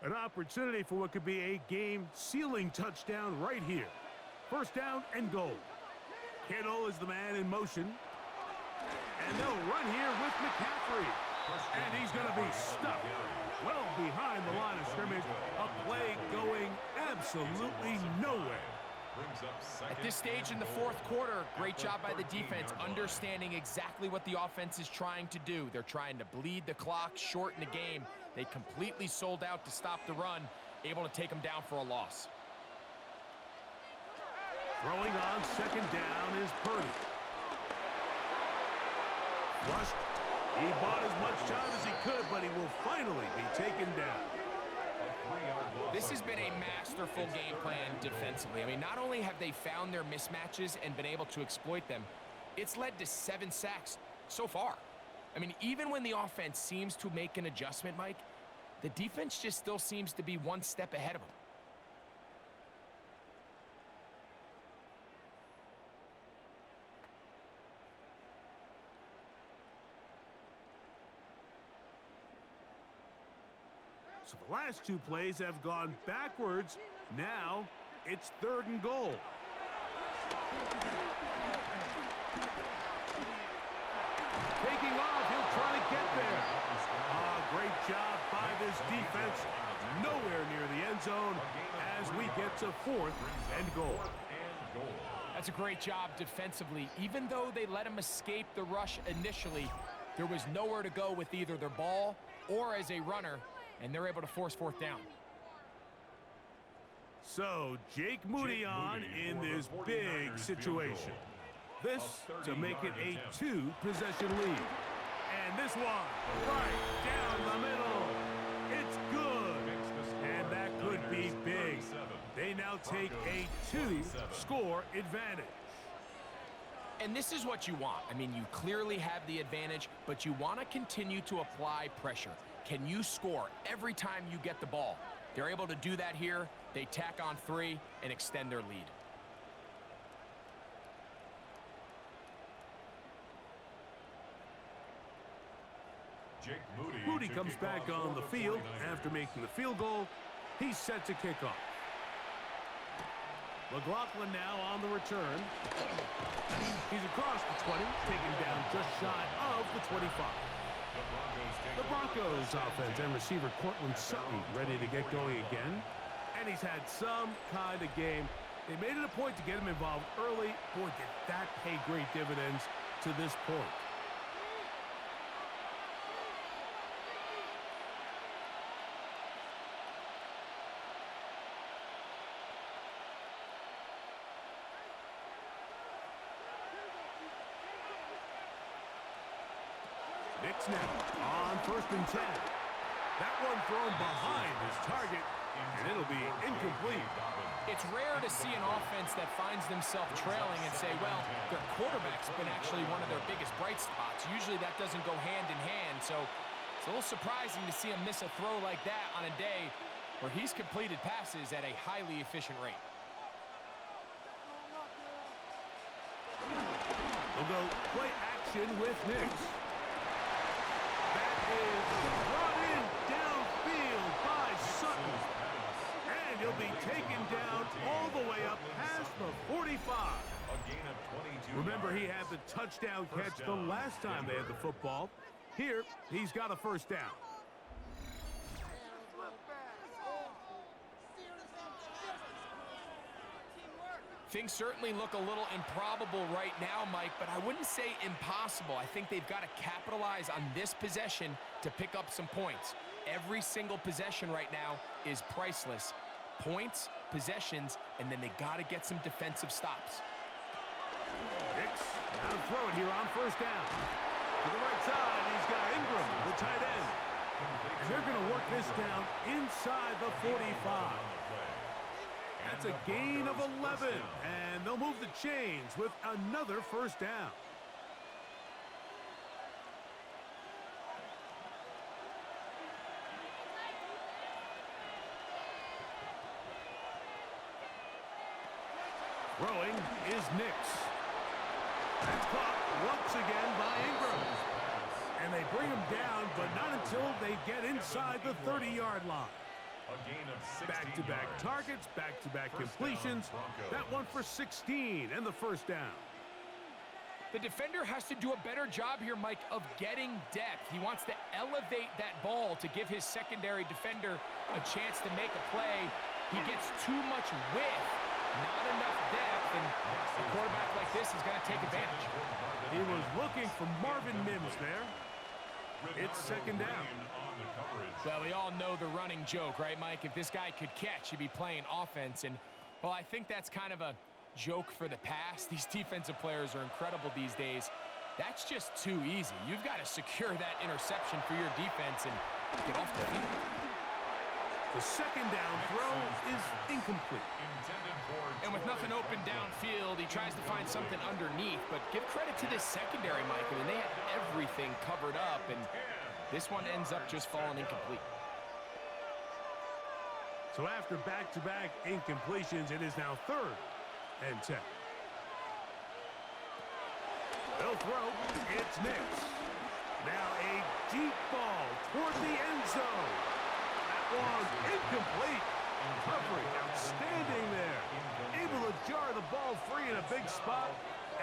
An opportunity for what could be a game-sealing touchdown right here. 1st down and goal. Kittle is the man in motion. And they'll run here with McCaffrey. And he's going to be stuck well behind the line of scrimmage. A play going absolutely nowhere. At this stage in the 4th quarter, great job by the defense, understanding exactly what the offense is trying to do. They're trying to bleed the clock, shorten the game. They completely sold out to stop the run, able to take them down for a loss. Throwing on 2nd down is Purdy. Rushed. He bought as much time as he could, but he will finally be taken down. This has been a masterful game plan defensively. I mean, not only have they found their mismatches and been able to exploit them, it's led to 7 sacks so far. I mean, even when the offense seems to make an adjustment, Mike, the defense just still seems to be one step ahead of them. So the last 2 plays have gone backwards Now, it's 3rd and goal. Taking off, he'll try to get there. Great job by this defense. Nowhere near the end zone as we get to 4th and goal. That's a great job defensively. Even though they let him escape the rush initially, there was nowhere to go with either their ball or as a runner, and they're able to force 4th down. So, Jake Moody on in this big situation. This to make it a 2-possession lead. And this one, right down the middle. It's good. And that could be big. They now take a 2-score advantage. And this is what you want. I mean, you clearly have the advantage, but you want to continue to apply pressure. Can you score every time you get the ball? They're able to do that here. They tack on 3 and extend their lead. Moody comes back on the field after making the field goal. He's set to kick off. McLaughlin now on the return. He's across the 20, taken down just shy of the 25. The Broncos offense and receiver Cortland Sutton ready to get going again. And he's had some kind of game. They made it a point to get him involved early. Boy, did that pay great dividends to this point. Nix now on 1st and 10. That one thrown behind his target, and it'll be incomplete. It's rare to see an offense that finds themselves trailing and say, well, their quarterback's been actually one of their biggest bright spots. Usually that doesn't go hand in hand, so it's a little surprising to see him miss a throw like that on a day where he's completed passes at a highly efficient rate. We'll go play action with Nix. That is brought in downfield by Sutton. And he'll be taken down all the way up past the 45. Remember, he had the touchdown catch the last time they had the football. Here, he's got a 1st down. Things certainly look a little improbable right now, Mike, but I wouldn't say impossible. I think they've got to capitalize on this possession to pick up some points. Every single possession right now is priceless. Points, possessions, and then they got to get some defensive stops. Nix now to throw it here on 1st down. To the right side, he's got Ingram, the tight end. And they're going to work this down inside the 45. That's a gain of 11, and they'll move the chains with another 1st down. Throwing is Nix. That's caught once again by Ingram. And they bring him down, but not until they get inside the 30-yard line. Back-to-back targets, back-to-back completions. That one for 16 and the 1st down. The defender has to do a better job here, Mike, of getting depth. He wants to elevate that ball to give his secondary defender a chance to make a play. He gets too much width, not enough depth, and a quarterback like this is going to take advantage. He was looking for Marvin Mims there. It's 2nd down. Well, we all know the running joke, right, Mike? If this guy could catch, he'd be playing offense. And, well, I think that's kind of a joke for the past. These defensive players are incredible these days. That's just too easy. You've got to secure that interception for your defense and get off the field. The 2nd down throw is incomplete. And with nothing open downfield, he tries to find something underneath. But give credit to this secondary, Mike. I mean, they had everything covered up, and this one ends up just falling incomplete. So after back-to-back incompletions, it is now 3rd and 10. They'll throw. It's Nix. Now a deep ball toward the end zone. That was incomplete. Coverage outstanding there. Able to jar the ball free in a big spot.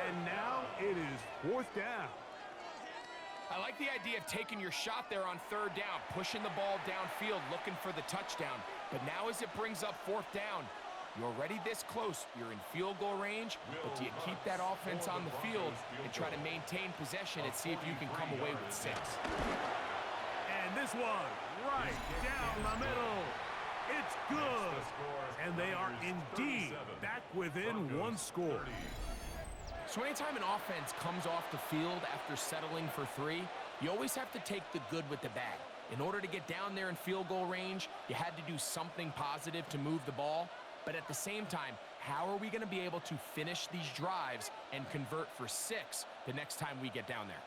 And now it is 4th down. I like the idea of taking your shot there on 3rd down, pushing the ball downfield, looking for the touchdown. But now as it brings up 4th down, you're already this close. You're in field goal range, but do you keep that offense on the field and try to maintain possession and see if you can come away with 6? And this one, right down the middle. It's good. And they are indeed back within 1 score. So anytime an offense comes off the field after settling for 3, you always have to take the good with the bad. In order to get down there in field goal range, you had to do something positive to move the ball. But at the same time, how are we going to be able to finish these drives and convert for 6 the next time we get down there?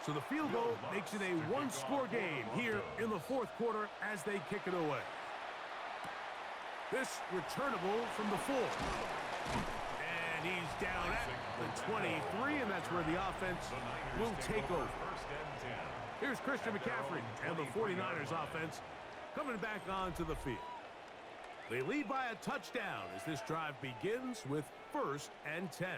So the field goal makes it a 1-score game here in the 4th quarter as they kick it away. This returnable from the 4. And he's down at the 23, and that's where the offense will take over. Here's Christian McCaffrey and the 49ers offense coming back onto the field. They lead by a touchdown as this drive begins with 1st and 10.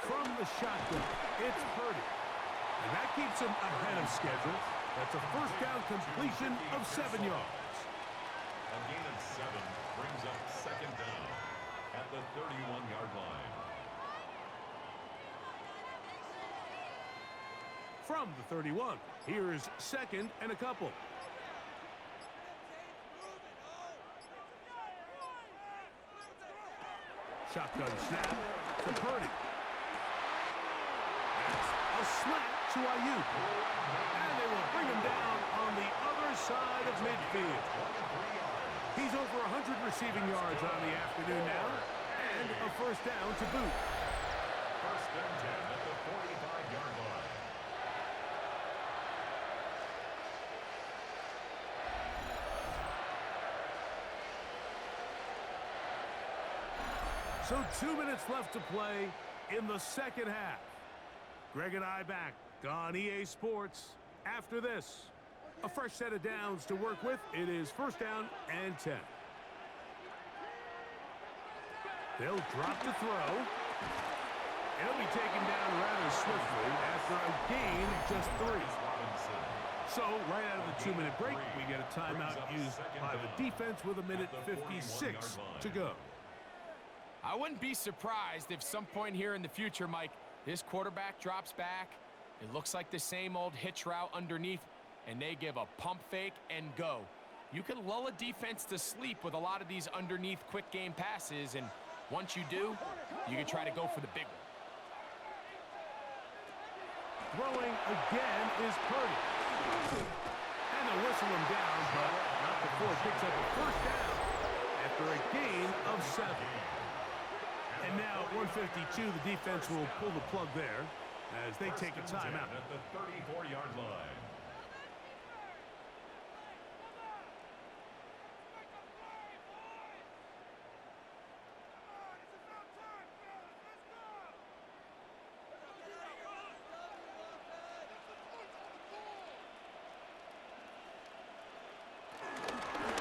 From the shotgun, it's Purdy. And that keeps him ahead of schedule. That's a 1st down completion of 7 yards. A gain of 7 brings up 2nd down at the 31-yard line. From the 31, here's 2nd and a couple. Shotgun snap to Purdy. A slant to Ayuk. And they will bring him down on the other side of midfield. He's over 100 receiving yards on the afternoon now, and a 1st down to boot. 1st and 10 at the 45-yard line. So 2 minutes left to play in the 2nd half. Greg and I back on EA Sports. After this, a fresh set of downs to work with. It is 1st down and 10. They'll drop the throw. It'll be taken down rather swiftly after a gain of just 3. So, right out of the 2-minute break, we get a timeout used by the defense with 1:56 to go. I wouldn't be surprised if some point here in the future, Mike, this quarterback drops back. It looks like the same old hitch route underneath, and they give a pump fake and go. You can lull a defense to sleep with a lot of these underneath quick game passes, and once you do, you can try to go for the big one. Throwing again is Purdy. And they'll whistle him down, but not before it picks up a 1st down after a gain of 7. And now at 1:52, the defense will pull the plug there as they take a timeout. At the 34-yard line.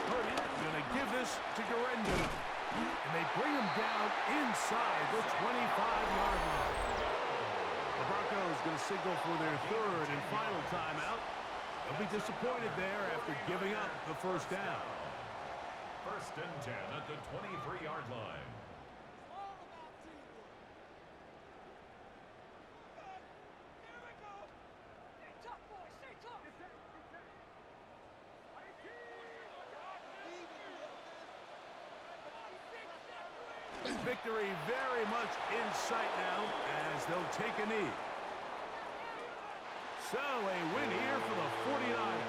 Purdy going to give this to Garenda. And they bring him down inside the 25-yard line. The Broncos going to signal for their 3rd and final timeout. They'll be disappointed there after giving up the 1st down. 1st and 10 at the 23-yard line. Victory very much in sight now as they'll take a knee. So a win here for the 49ers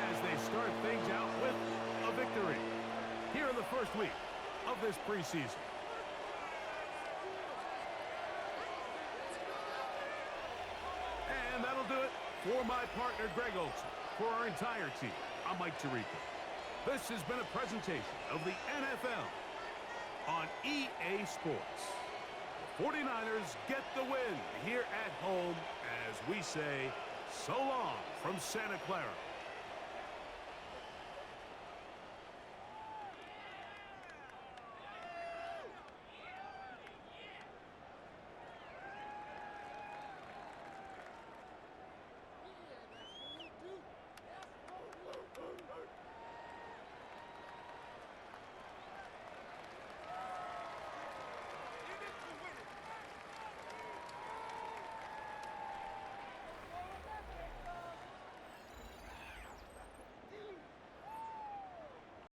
as they start things out with a victory here in the 1st week of this preseason. For my partner, Greg Olson, for our entire team, I'm Mike Tirico. This has been a presentation of the NFL on EA Sports. The 49ers get the win here at home as we say so long from Santa Clara.